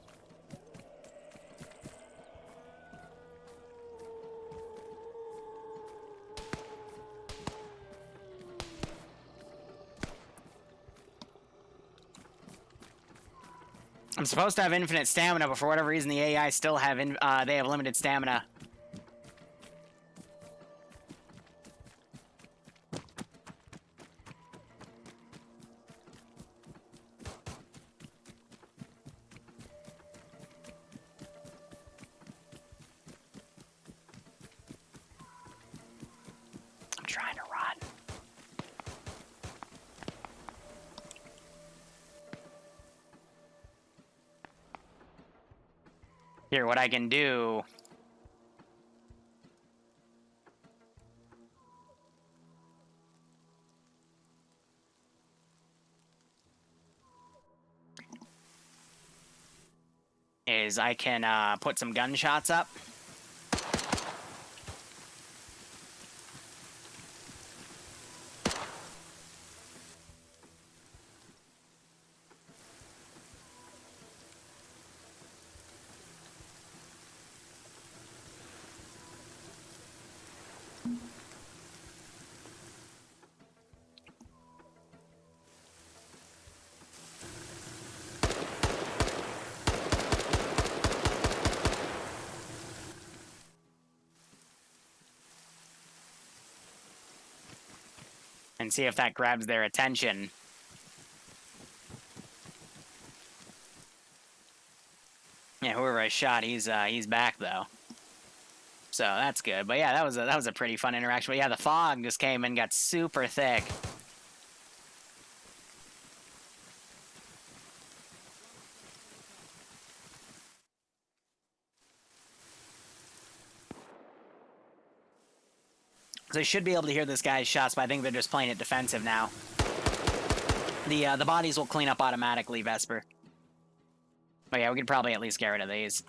supposed to have infinite stamina, but for whatever reason, the AI still have they have limited stamina. I'm trying to run. Here, what I can do... is I can put some gunshots up. and see if that grabs their attention. Yeah, whoever I shot, he's back though. So that's good. But yeah, that was a pretty fun interaction. But yeah, the fog just came and got super thick. So they should be able to hear this guy's shots, but I think they're just playing it defensive now. The bodies will clean up automatically, Vesper. But yeah, we could probably at least get rid of these.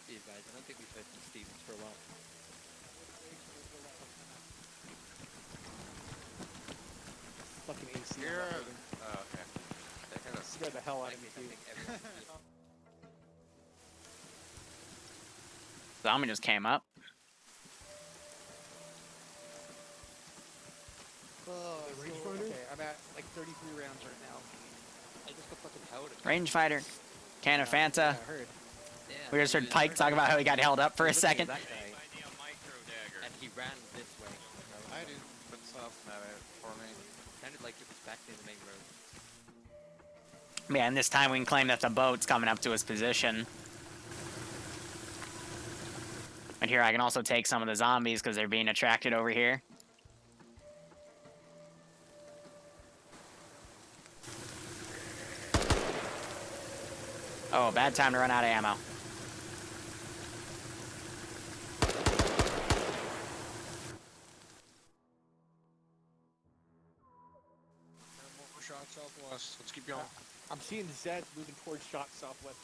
Steve, guys, I don't think we've heard from Stevens for a while. Fucking AC. You're... Oh, okay. That kind of Scared the hell out of me, dude. Zombie just came up. Oh, rangefinder? okay, I'm at like 33 rounds right now. I just got fucking held. Rangefighter. Can of Fanta. Yeah, I heard. Yeah, We just heard Pike talk about how he got held up for a second. That guy, and he ran this way. I do. Put something at it for me. Sounded like it was back near the main road. Yeah, and this time we can claim that the boat's coming up to his position. And here I can also take some of the zombies because they're being attracted over here. Oh, bad time to run out of ammo. More shots southwest. Let's keep going. I'm seeing Zed moving towards shot southwest.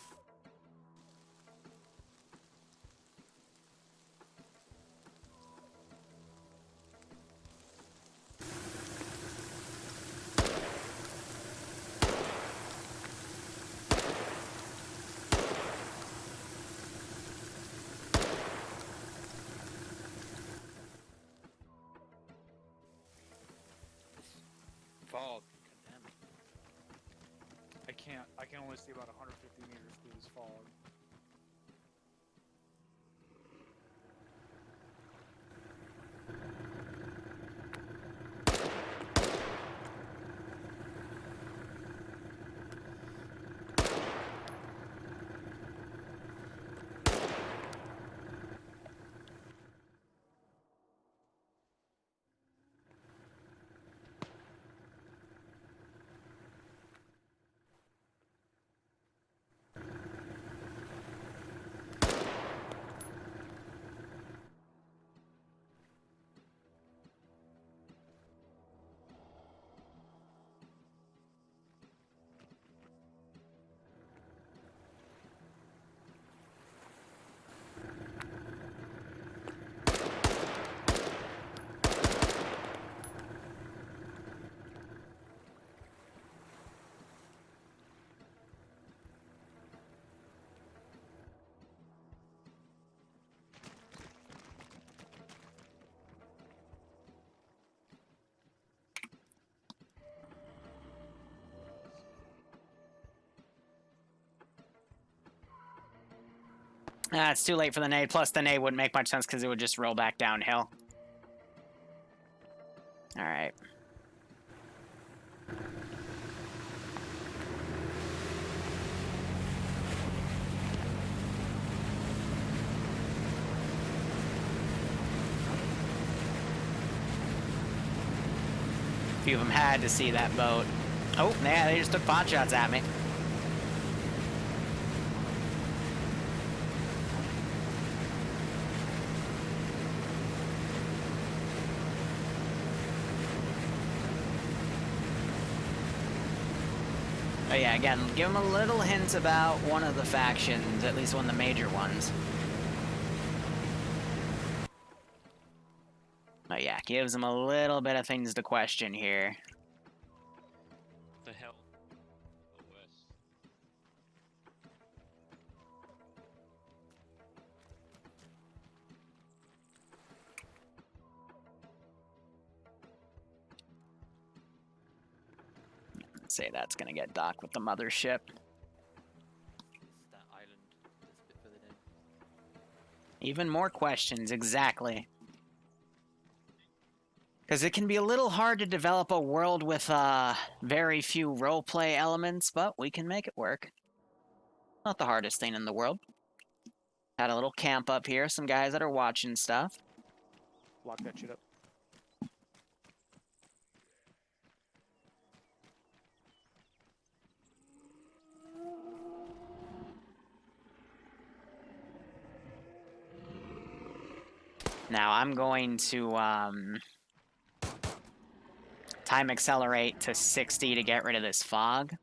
Fog. Damn it. I can only see about 150 meters through this fog. Ah, it's too late for the nade. Plus, the nade wouldn't make much sense because it would just roll back downhill. All right. A few of them had to see that boat. Oh, yeah, they just took pot shots at me. But yeah, again, give them a little hint about one of the factions, at least one of the major ones. But yeah, gives them a little bit of things to question here. The hell? The west. Say that's gonna get docked with the mothership. It's that island. Even more questions, exactly. Because it can be a little hard to develop a world with very few roleplay elements, but we can make it work. Not the hardest thing in the world. Had a little camp up here, some guys that are watching stuff. Lock that shit up. Now I'm going to time accelerate to 60 to get rid of this fog.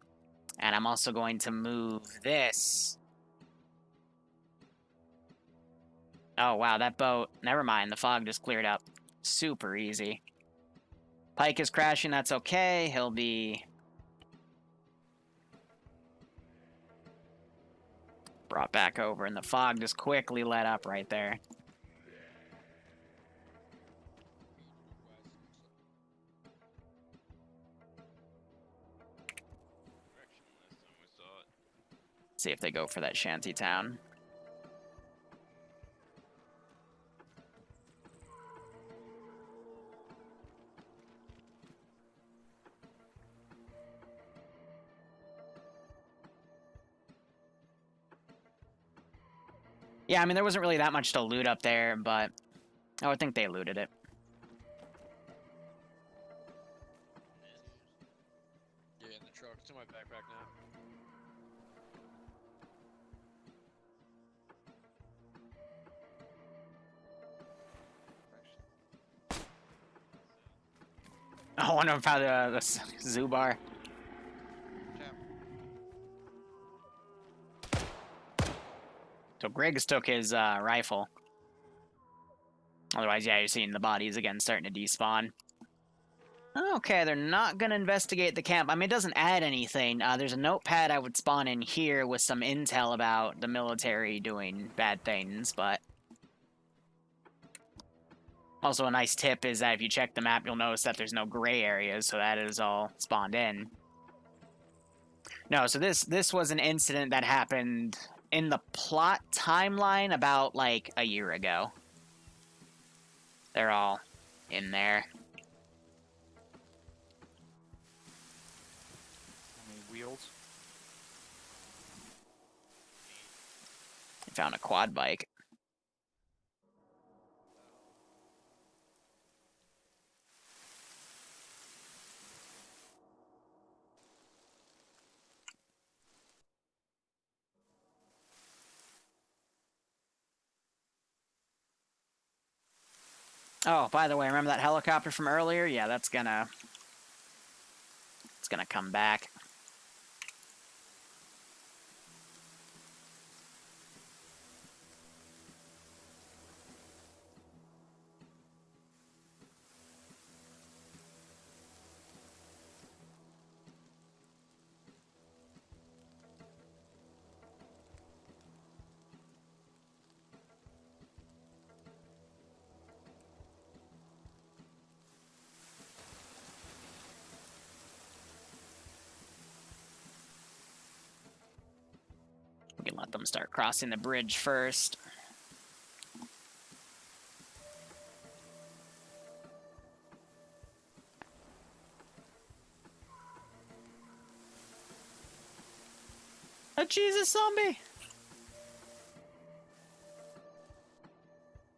And I'm also going to move this. Oh, wow, that boat. Never mind, the fog just cleared up. Super easy. Pike is crashing, that's okay. He'll be brought back over, and the fog just quickly let up right there. See if they go for that shanty town. Yeah, I mean, there wasn't really that much to loot up there, but I would think they looted it. Yeah, in the truck. It's in my backpack now. I wonder if the zoo bar. So Griggs took his rifle. Otherwise, yeah, you're seeing the bodies again starting to despawn. Okay, they're not going to investigate the camp. I mean, it doesn't add anything. There's a notepad I would spawn in here with some intel about the military doing bad things, but... Also, a nice tip is that if you check the map, you'll notice that there's no gray areas, so that is all spawned in. No, so this was an incident that happened in the plot timeline about, like, a year ago. They're all in there. Any wheels? I found a quad bike. Oh, by the way, remember that helicopter from earlier? Yeah, it's gonna come back. We can let them start crossing the bridge first. A Jesus zombie!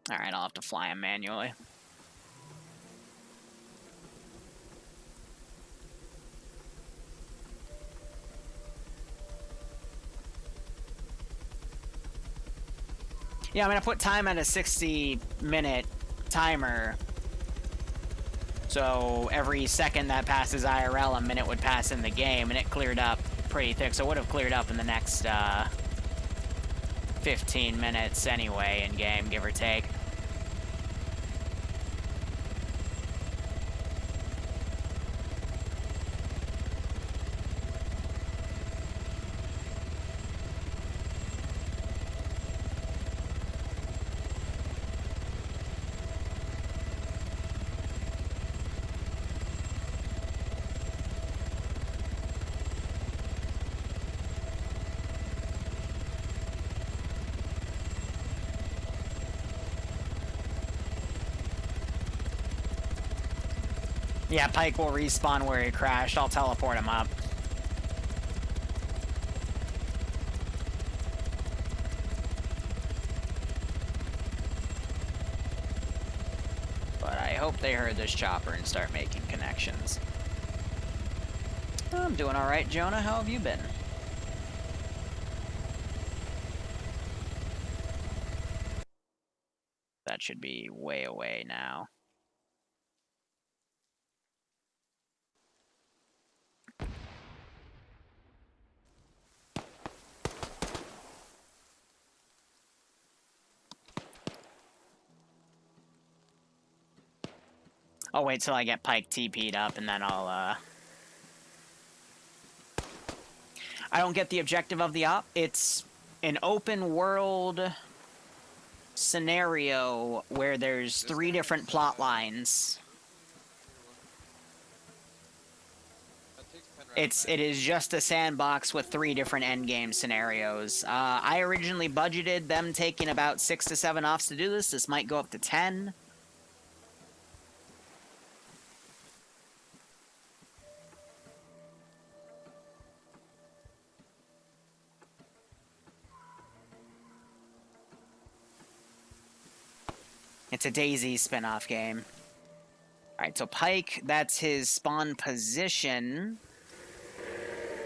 Alright, I'll have to fly him manually. Yeah, I'm gonna put time at a 60-minute timer. So every second that passes IRL, a minute would pass in the game, and it cleared up pretty thick. So it would have cleared up in the next 15 minutes anyway in game, give or take. Yeah, Pike will respawn where he crashed. I'll teleport him up. But I hope they heard this chopper and start making connections. I'm doing alright, Jonah. How have you been? That should be way away now. I'll wait till I get Pike TP'd up and then I'll, I don't get the objective of the op. It's an open world scenario where there's 3 different plot lines. It is just a sandbox with 3 different endgame scenarios. I originally budgeted them taking about 6 to 7 offs to do this. This might go up to 10. It's a Daisy spin-off game. Alright, so Pike, that's his spawn position.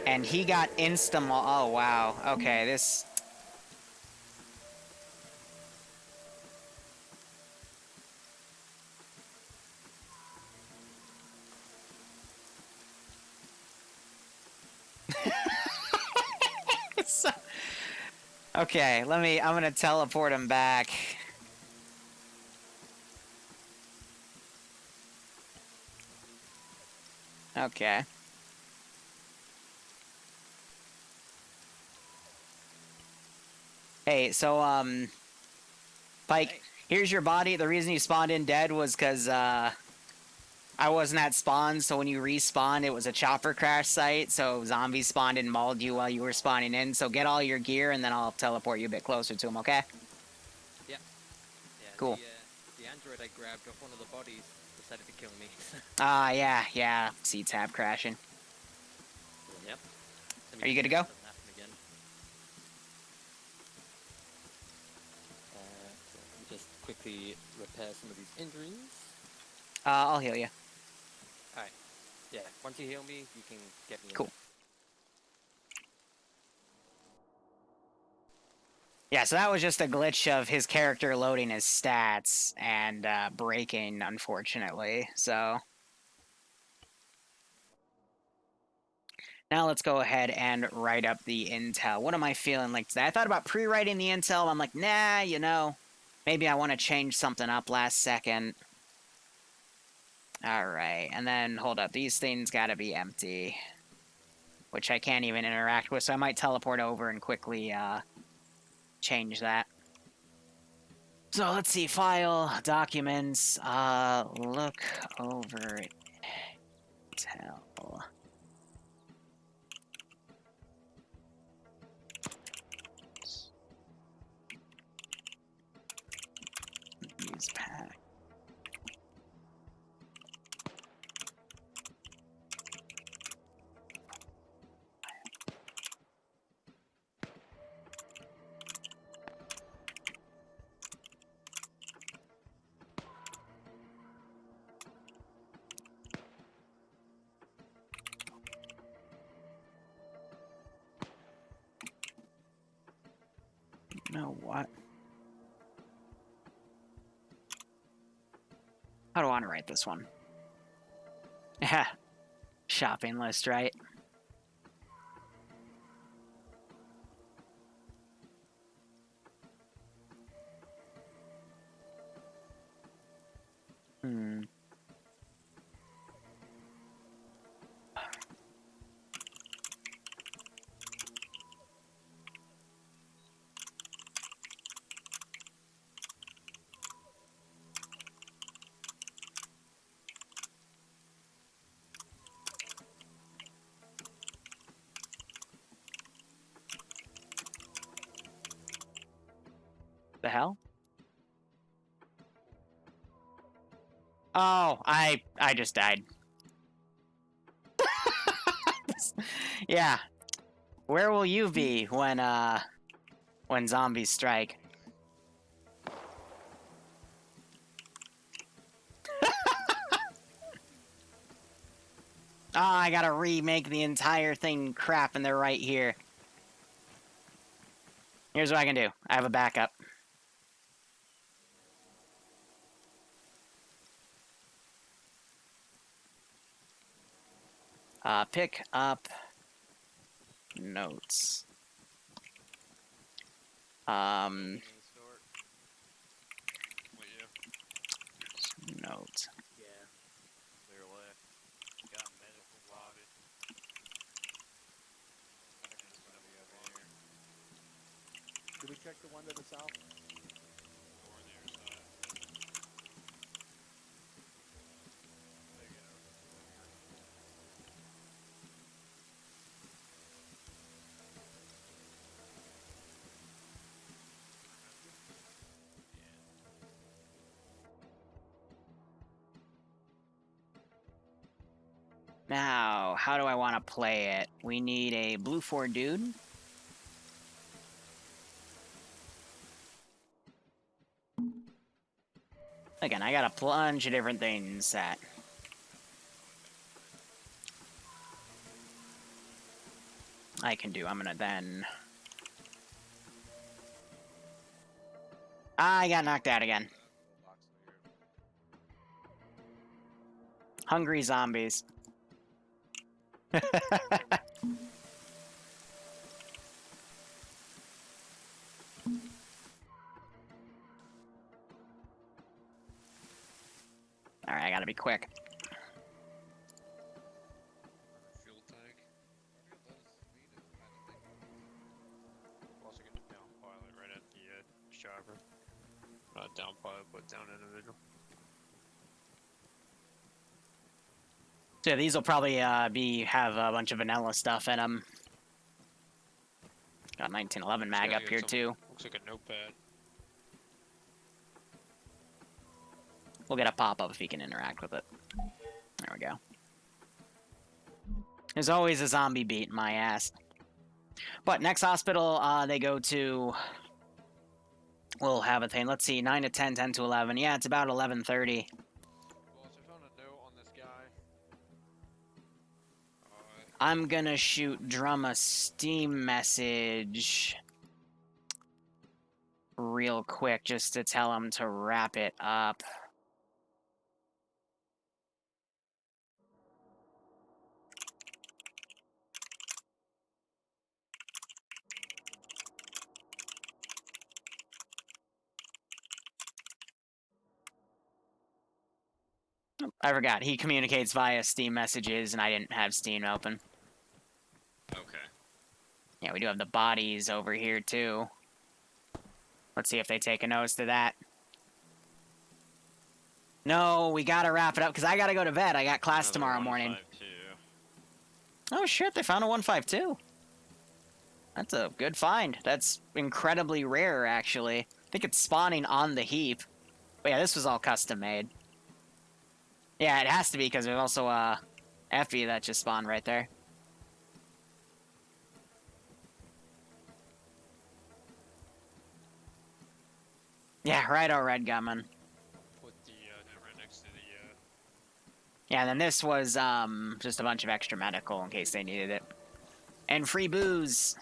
And he got oh wow. Okay, this... Okay, I'm gonna teleport him back. Okay. Hey, so, Pike, here's your body. The reason you spawned in dead was because, I wasn't at spawn, so when you respawned, it was a chopper crash site, so zombies spawned and mauled you while you were spawning in, so get all your gear, and then I'll teleport you a bit closer to him, okay? Yeah. Cool. The android I grabbed off one of the bodies decided to kill me. Yeah. C-tab crashing. Yep. Are you good to go? Just quickly repair some of these injuries. I'll heal you. Alright. Yeah, once you heal me, you can get me in. Cool. Yeah, so that was just a glitch of his character loading his stats and breaking, unfortunately, so... Now let's go ahead and write up the intel. What am I feeling like today? I thought about pre-writing the intel. I'm like, nah, you know, maybe I want to change something up last second. Alright, and then, hold up, these things gotta be empty. Which I can't even interact with, so I might teleport over and quickly, change that. So, let's see, file, documents, look over intel. Use pack. You know what? How do I want to write this one? Yeah. Shopping list, right? The hell? Oh, I just died. Yeah. Where will you be when zombies strike? Oh, I gotta remake the entire thing crap and they're right here. Here's what I can do. I have a backup. Pick up notes. Any sort. Well, yeah. Notes. Yeah. Clear left. Got medical lobby. It's gonna be over here. Did we check the one to the south? Or on the other side. There you go. Now, how do I want to play it? We need a blue 4 dude. Again, I got a bunch of different things set. I can do. I'm gonna then. I got knocked out again. Box of your Hungry zombies. Alright, I gotta be quick. Fuel tank. Also get the down pilot right at the chopper. Not down pilot, but down individual. So these will probably have a bunch of vanilla stuff in them. Got 1911 mag Yeah, up get here some- too. Looks like a notepad. We'll get a pop-up if he can interact with it. There we go. There's always a zombie beat in my ass. But next hospital, they go to... We'll have a thing. Let's see, 9 to 10, 10 to 11. Yeah, it's about 11:30. Boss, I found a note on this guy. I'm gonna shoot Drum a Steam message real quick just to tell him to wrap it up. I forgot, he communicates via Steam messages and I didn't have Steam open. Okay. Yeah, we do have the bodies over here too. Let's see if they take a notice to that. No, we gotta wrap it up because I gotta go to bed. I got class Another tomorrow morning. 152. Oh shit, they found a 152. That's a good find. That's incredibly rare, actually. I think it's spawning on the heap. But yeah, this was all custom made. Yeah, it has to be because there's also a Effie that just spawned right there. Yeah, right, all red gunman. Put the right next to the Yeah, and then this was just a bunch of extra medical in case they needed it. And free booze.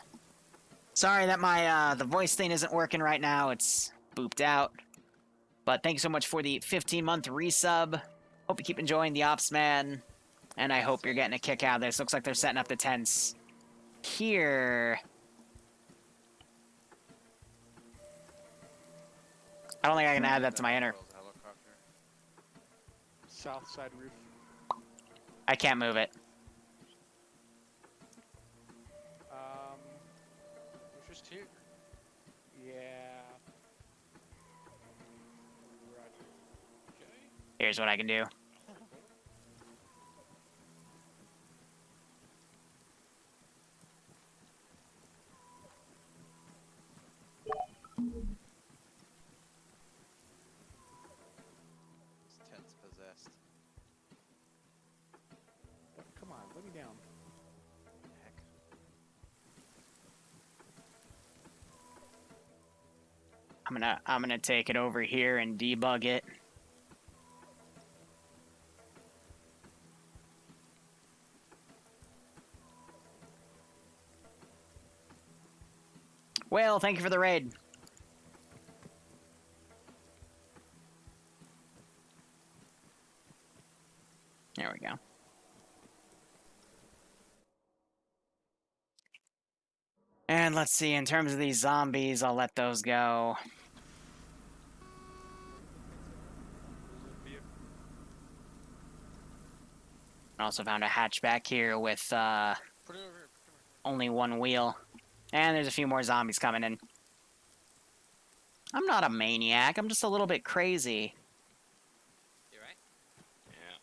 Sorry that my the voice thing isn't working right now. It's booped out. But thank you so much for the 15-month resub. Hope you keep enjoying the Ops, man. And I hope you're getting a kick out of this. Looks like they're setting up the tents here. I don't think I can add that to my inner. Helicopter. South side roof. I can't move it. It's just here. Yeah. Roger. Okay. Here's what I can do. This tent's possessed. Come on, let me down. Heck. I'm gonna take it over here and debug it. Well, thank you for the raid. There we go. And let's see, in terms of these zombies, I'll let those go. I also found a hatchback here with Put it over here. only one wheel. And there's a few more zombies coming in. I'm not a maniac, I'm just a little bit crazy. You right? Yeah.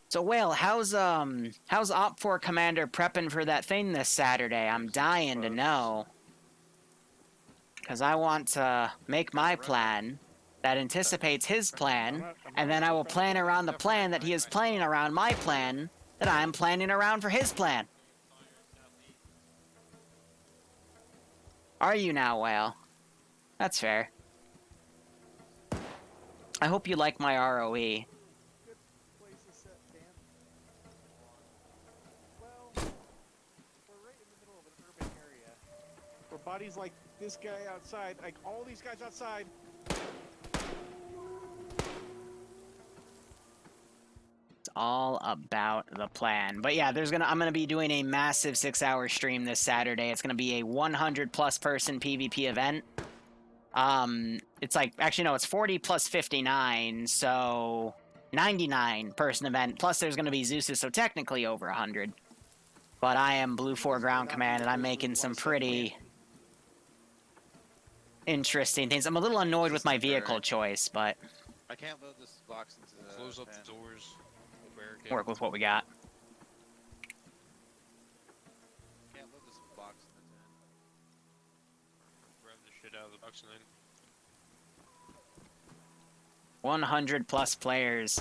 So, Whale, how's Op4 Commander prepping for that thing this Saturday? I'm dying to know. Because I want to make my plan that anticipates his plan, and then I will plan around the plan that he is planning around my plan, that I am planning around for his plan. Are you now, Whale? That's fair. I hope you like my ROE. Good place to set camp. Well, we're right in the middle of an urban area. Where bodies like this guy outside, like all these guys outside. It's all about the plan. But yeah, I'm gonna be doing a massive 6-hour stream this Saturday. It's gonna be a 100+ person PvP event. It's like, actually no, it's 40 plus 59, so 99 person event. Plus there's gonna be Zeus's, so technically over 100. But I am Blue 4 Ground Command, and I'm making some pretty interesting things. I'm a little annoyed with my vehicle choice, but I can't load this box into the Close up van. the doors. We'll barricade. work with what we got. Can't load this box in the van. Grab the shit out of the box and then 100+ players.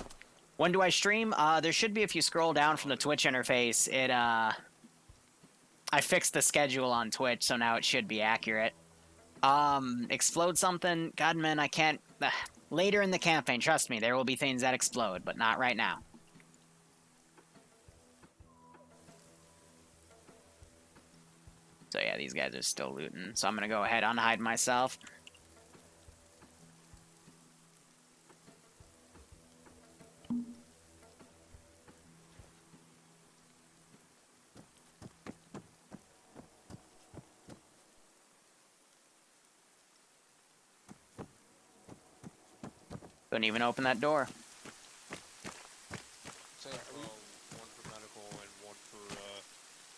When do I stream? There should be, if you scroll down from the Twitch interface, I fixed the schedule on Twitch, so now it should be accurate. Explode something? God, man, I can't... later in the campaign, trust me, there will be things that explode, but not right now. So yeah, these guys are still looting, so I'm gonna go ahead and unhide myself. Couldn't even open that door. so one for medical and one for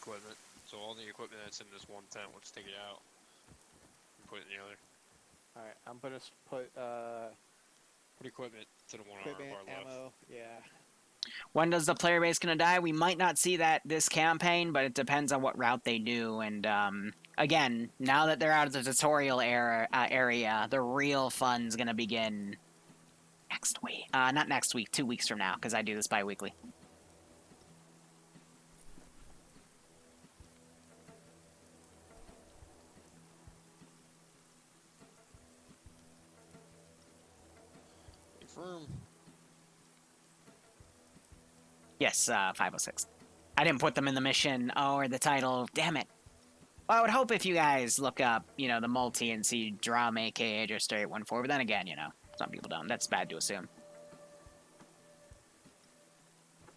equipment. So all the equipment that's in this one tent, let's take it out and put it in the other. Alright, I'm gonna put Put equipment to the one equipment, on our left. ammo, yeah. When does the player base gonna die? We might not see that this campaign, but it depends on what route they do. And again, now that they're out of the tutorial area, the real fun's gonna begin next week. Not next week, 2 weeks from now, because I do this bi-weekly. Confirm. Yes, 506. I didn't put them in the mission or the title. Damn it. Well, I would hope if you guys look up, the multi and see Drum, aka just 814, but then again, some people don't. That's bad to assume.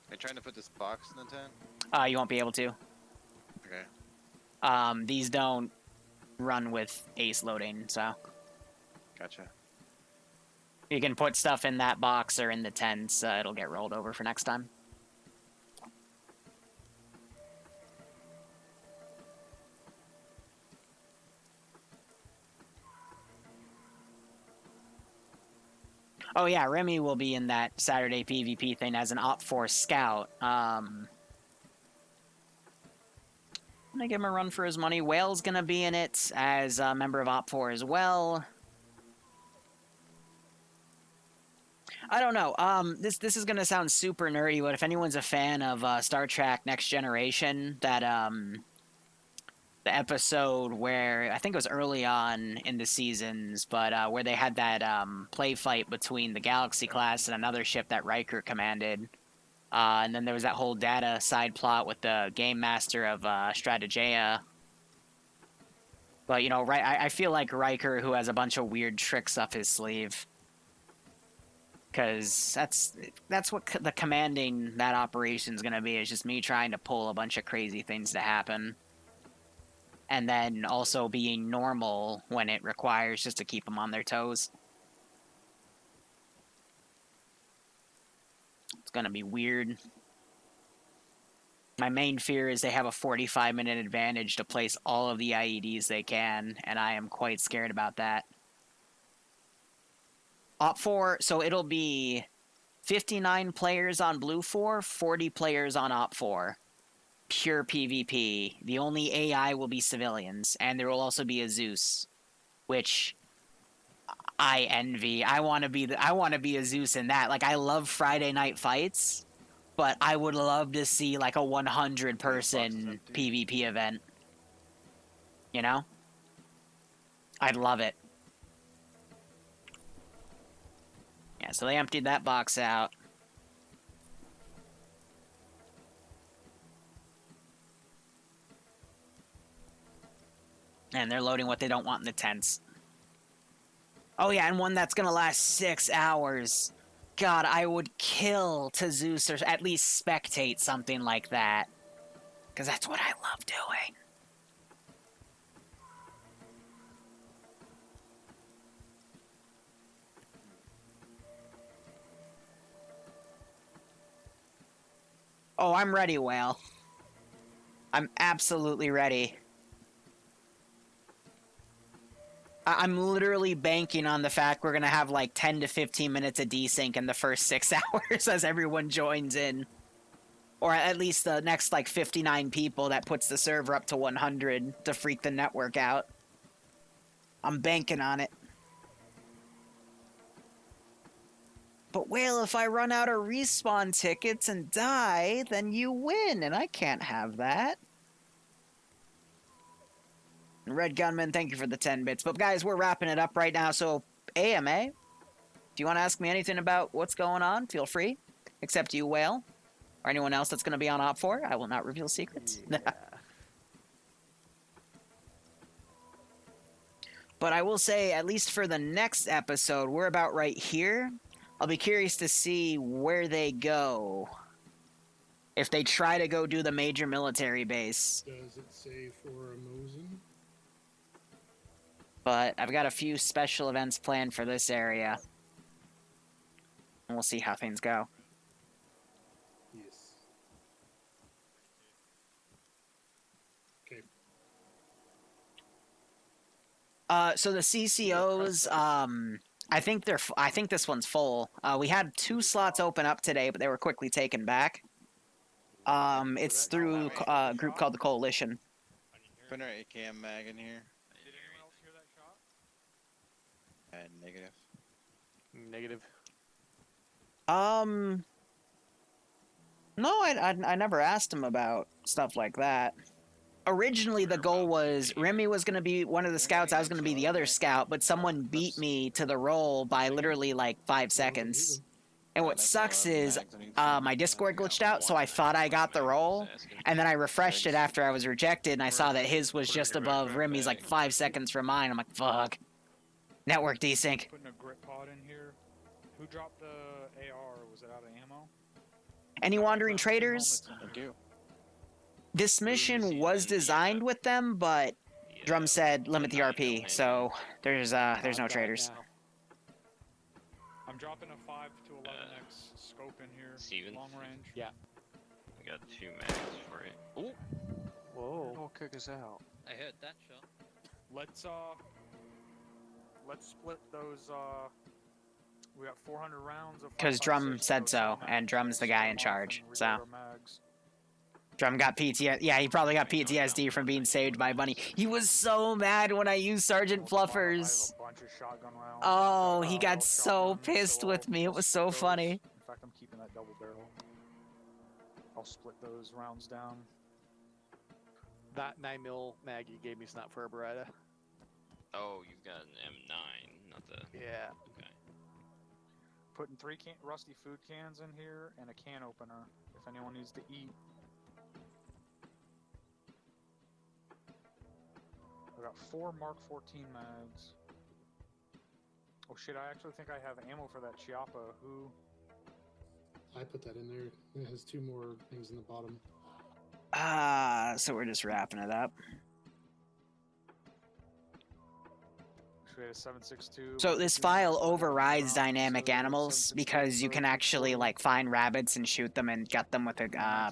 Are you trying to put this box in the tent? You won't be able to. Okay. These don't run with ace loading, so Gotcha. you can put stuff in that box or in the tents. It'll get rolled over for next time. Oh yeah, Remy will be in that Saturday PvP thing as an Op4 scout. I'm gonna give him a run for his money. Whale's gonna be in it as a member of Op4 as well. I don't know. This is gonna sound super nerdy, but if anyone's a fan of Star Trek Next Generation, that the episode where I think it was early on in the seasons, but where they had that play fight between the Galaxy class and another ship that Riker commanded. And then there was that whole data side plot with the game master of Strategea. But, you know, I feel like Riker, who has a bunch of weird tricks up his sleeve. Because that's what the commanding that operation's going to be, is just me trying to pull a bunch of crazy things to happen. And then also being normal when it requires, just to keep them on their toes. It's going to be weird. My main fear is they have a 45-minute advantage to place all of the IEDs they can, and I am quite scared about that. Op 4, so it'll be 59 players on Blue 4, 40 players on Op 4. Pure PvP. The only AI will be civilians, and there will also be a Zeus, which I envy. I want to be a Zeus in that. Like, I love Friday night fights, but I would love to see like a 100-person PvP event. You know? I'd love it. Yeah, so they emptied that box out. And they're loading what they don't want in the tents. Oh yeah, and one that's gonna last 6 hours. God, I would kill to Zeus or at least spectate something like that. Because that's what I love doing. Oh, I'm ready, Whale. I'm absolutely ready. I'm literally banking on the fact we're going to have like 10 to 15 minutes of desync in the first 6 hours as everyone joins in. Or at least the next like 59 people that puts the server up to 100 to freak the network out. I'm banking on it. But, Whale, if I run out of respawn tickets and die, then you win, and I can't have that. Red Gunman, thank you for the 10 bits. But, guys, we're wrapping it up right now, so AMA, if you want to ask me anything about what's going on, feel free. Except you, Whale, or anyone else that's going to be on Op 4. I will not reveal secrets. Yeah. But I will say, at least for the next episode, we're about right here. I'll be curious to see where they go. If they try to go do the major military base. Does it say for a Mosin? But I've got a few special events planned for this area. And we'll see how things go. Yes. Okay. So the CCOs, I think this one's full. We had 2 slots open up today, but they were quickly taken back. It's through a group called the Coalition. Put our AKM mag in here. Did anyone else hear that shot? Negative. Negative. No, I never asked him about stuff like that. Originally, the goal was Remy was going to be one of the scouts, I was going to be the other scout, but someone beat me to the role by literally like 5 seconds. And what sucks is my Discord glitched out, so I thought I got the role, and then I refreshed it after I was rejected, and I saw that his was just above Remy's like 5 seconds from mine. I'm like, fuck. Network desync. Putting a grip pod in here. Who dropped the AR? Was it out of ammo? Any wandering traders? Thank you. This mission was designed with them, but Drum said limit the RP, so there's no traders. I'm dropping a 5 to 11x scope in here. Steven? Long range. Yeah. I got 2 mags for it. Ooh, Whoa. don't kick us out. I heard that shot. Let's split those. We got 400 rounds of. Because 5.56, Drum said so, mags. and Drum's the guy in Split 'em off charge, and so. reload our mags. Drum got PTSD. Yeah, he probably got PTSD from being saved by Bunny. He was so mad when I used Sergeant Fluffers. I have a bunch of shotgun rounds. Oh, I've got he a got all so shotgun, pissed so with me. It I'll was split so those. funny. In fact, I'm keeping that double barrel. I'll split those rounds down. That 9mm mag you gave me is not for a Beretta. Oh, you've got an M9, not the. Yeah. Okay. Putting 3 rusty food cans in here and a can opener if anyone needs to eat. I got 4 Mark 14 mags. Oh shit! I actually think I have ammo for that Chiappa. Who? I put that in there. It has 2 more things in the bottom. So we're just wrapping it up. We had a 7.62. So this file overrides dynamic animals because you can actually like find rabbits and shoot them and gut them with a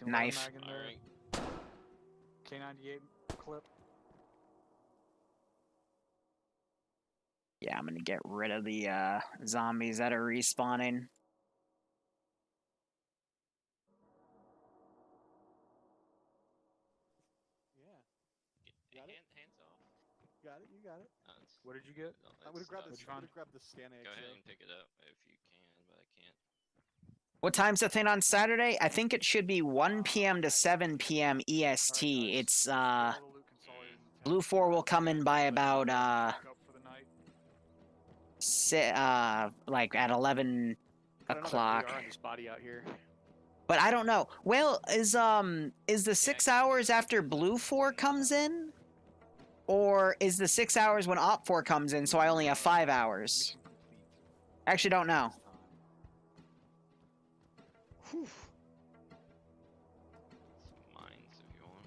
knife. Alright. K98 clip. Yeah, I'm gonna get rid of the zombies that are respawning. Yeah. Hands off. Got it. You got it. No, it's- What did you get? no, I would have grabbed that's the. Which one? Grab the scan eggs. Go ahead and pick it up if you can, but I can't. What time's the thing on Saturday? I think it should be 1 p.m. to 7 p.m. EST. It's Blue 4 will come in by about like at 11 o'clock. On this body out here. But I don't know. Well, is the 6 hours after Blue 4 comes in? Or is the 6 hours when Op 4 comes in, so I only have 5 hours? Actually don't know. Some mines if you want.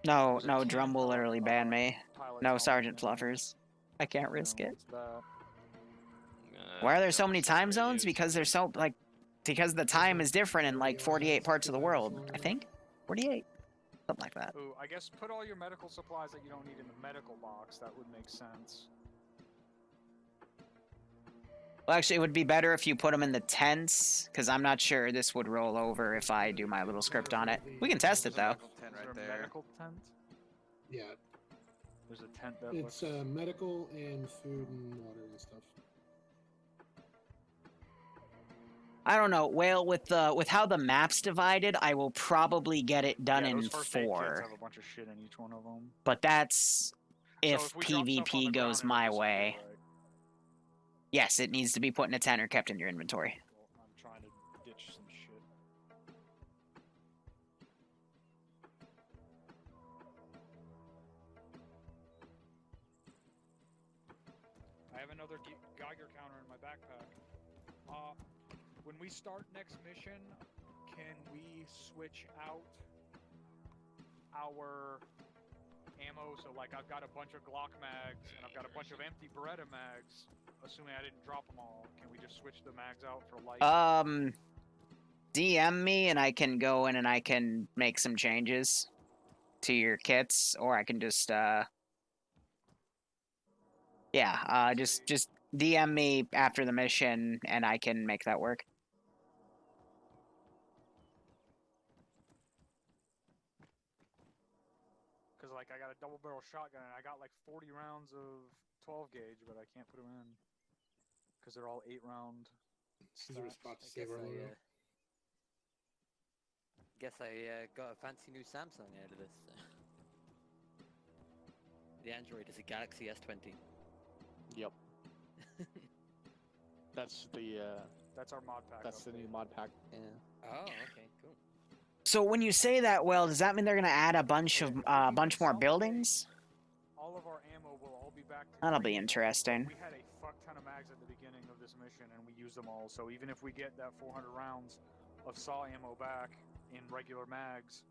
No, Drum will literally ban me. No, Sergeant Fluffers. I can't risk it. Why are there so many time zones? Because there's so, like, because the time is different in, like, 48 parts of the world, I think? 48? Something like that. Ooh, I guess put all your medical supplies that you don't need in the medical box. That would make sense. Well, actually, it would be better if you put them in the tents, because I'm not sure this would roll over if I do my little script on it. We can test it, though. Tent Is there right a there. medical tent? Yeah, There's a tent that it's looks... medical and food and water and stuff. I don't know. Well, with how the map's divided, I will probably get it done in those first aid kits 4. have a bunch of shit in each one of them. But that's if So we drop stuff on the PvP ground, goes it'll my disappear, way. right? Yes, it needs to be put in a tent or kept in your inventory. Well, I'm trying to ditch some shit. I have another Geiger counter in my backpack. When we start next mission, can we switch out our ammo? So, like, I've got a bunch of Glock mags, and I've got a bunch of empty Beretta mags, assuming I didn't drop them all. Can we just switch the mags out for light? DM me and I can go in and I can make some changes to your kits, or I can just just DM me after the mission and I can make that work. Because, like, I got a double barrel shotgun, and I got like 40 rounds of 12 gauge, but I can't put them in. Because they're all 8-round. Is there a spot to save our logo? Guess I got a fancy new Samsung out of this. The Android is a Galaxy S20. Yep. That's the That's our mod pack. that's the new mod pack. Yeah. Oh, okay, cool. So when you say that, well, does that mean they're gonna add a bunch more buildings? All of our ammo will all be back to That'll be green. interesting. We had a fuck ton of mags at the beginning of this mission, and we used them all. So even if we get that 400 rounds of saw ammo back in regular mags,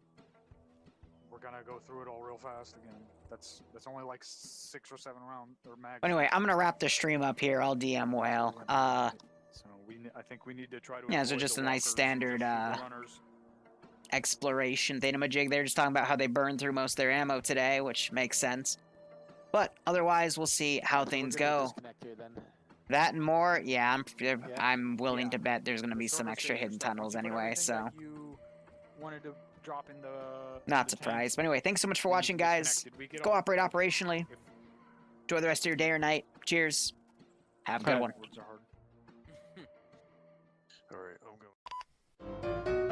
we're gonna go through it all real fast again. That's only like 6 or 7 round or mags. Anyway, I'm gonna wrap the stream up here. I'll DM Whale. So I think we need to try to. Yeah, so avoid just the a nice walkers and standard, just shoot the runners. exploration thingamajig. They're just talking about how they burned through most of their ammo today, which makes sense. But otherwise, we'll see how things go. Here, then. That and more, yeah, I'm willing to bet there's gonna be some Service extra station hidden stuff. tunnels Once you put anyway, everything so that you wanted to drop in the not the surprised. tank, But anyway, thanks so much for we watching, guys. disconnected. We get Go all- operate operationally. if- Enjoy the rest of your day or night. Cheers. Have a good one. Words are hard. Alright, I'm going.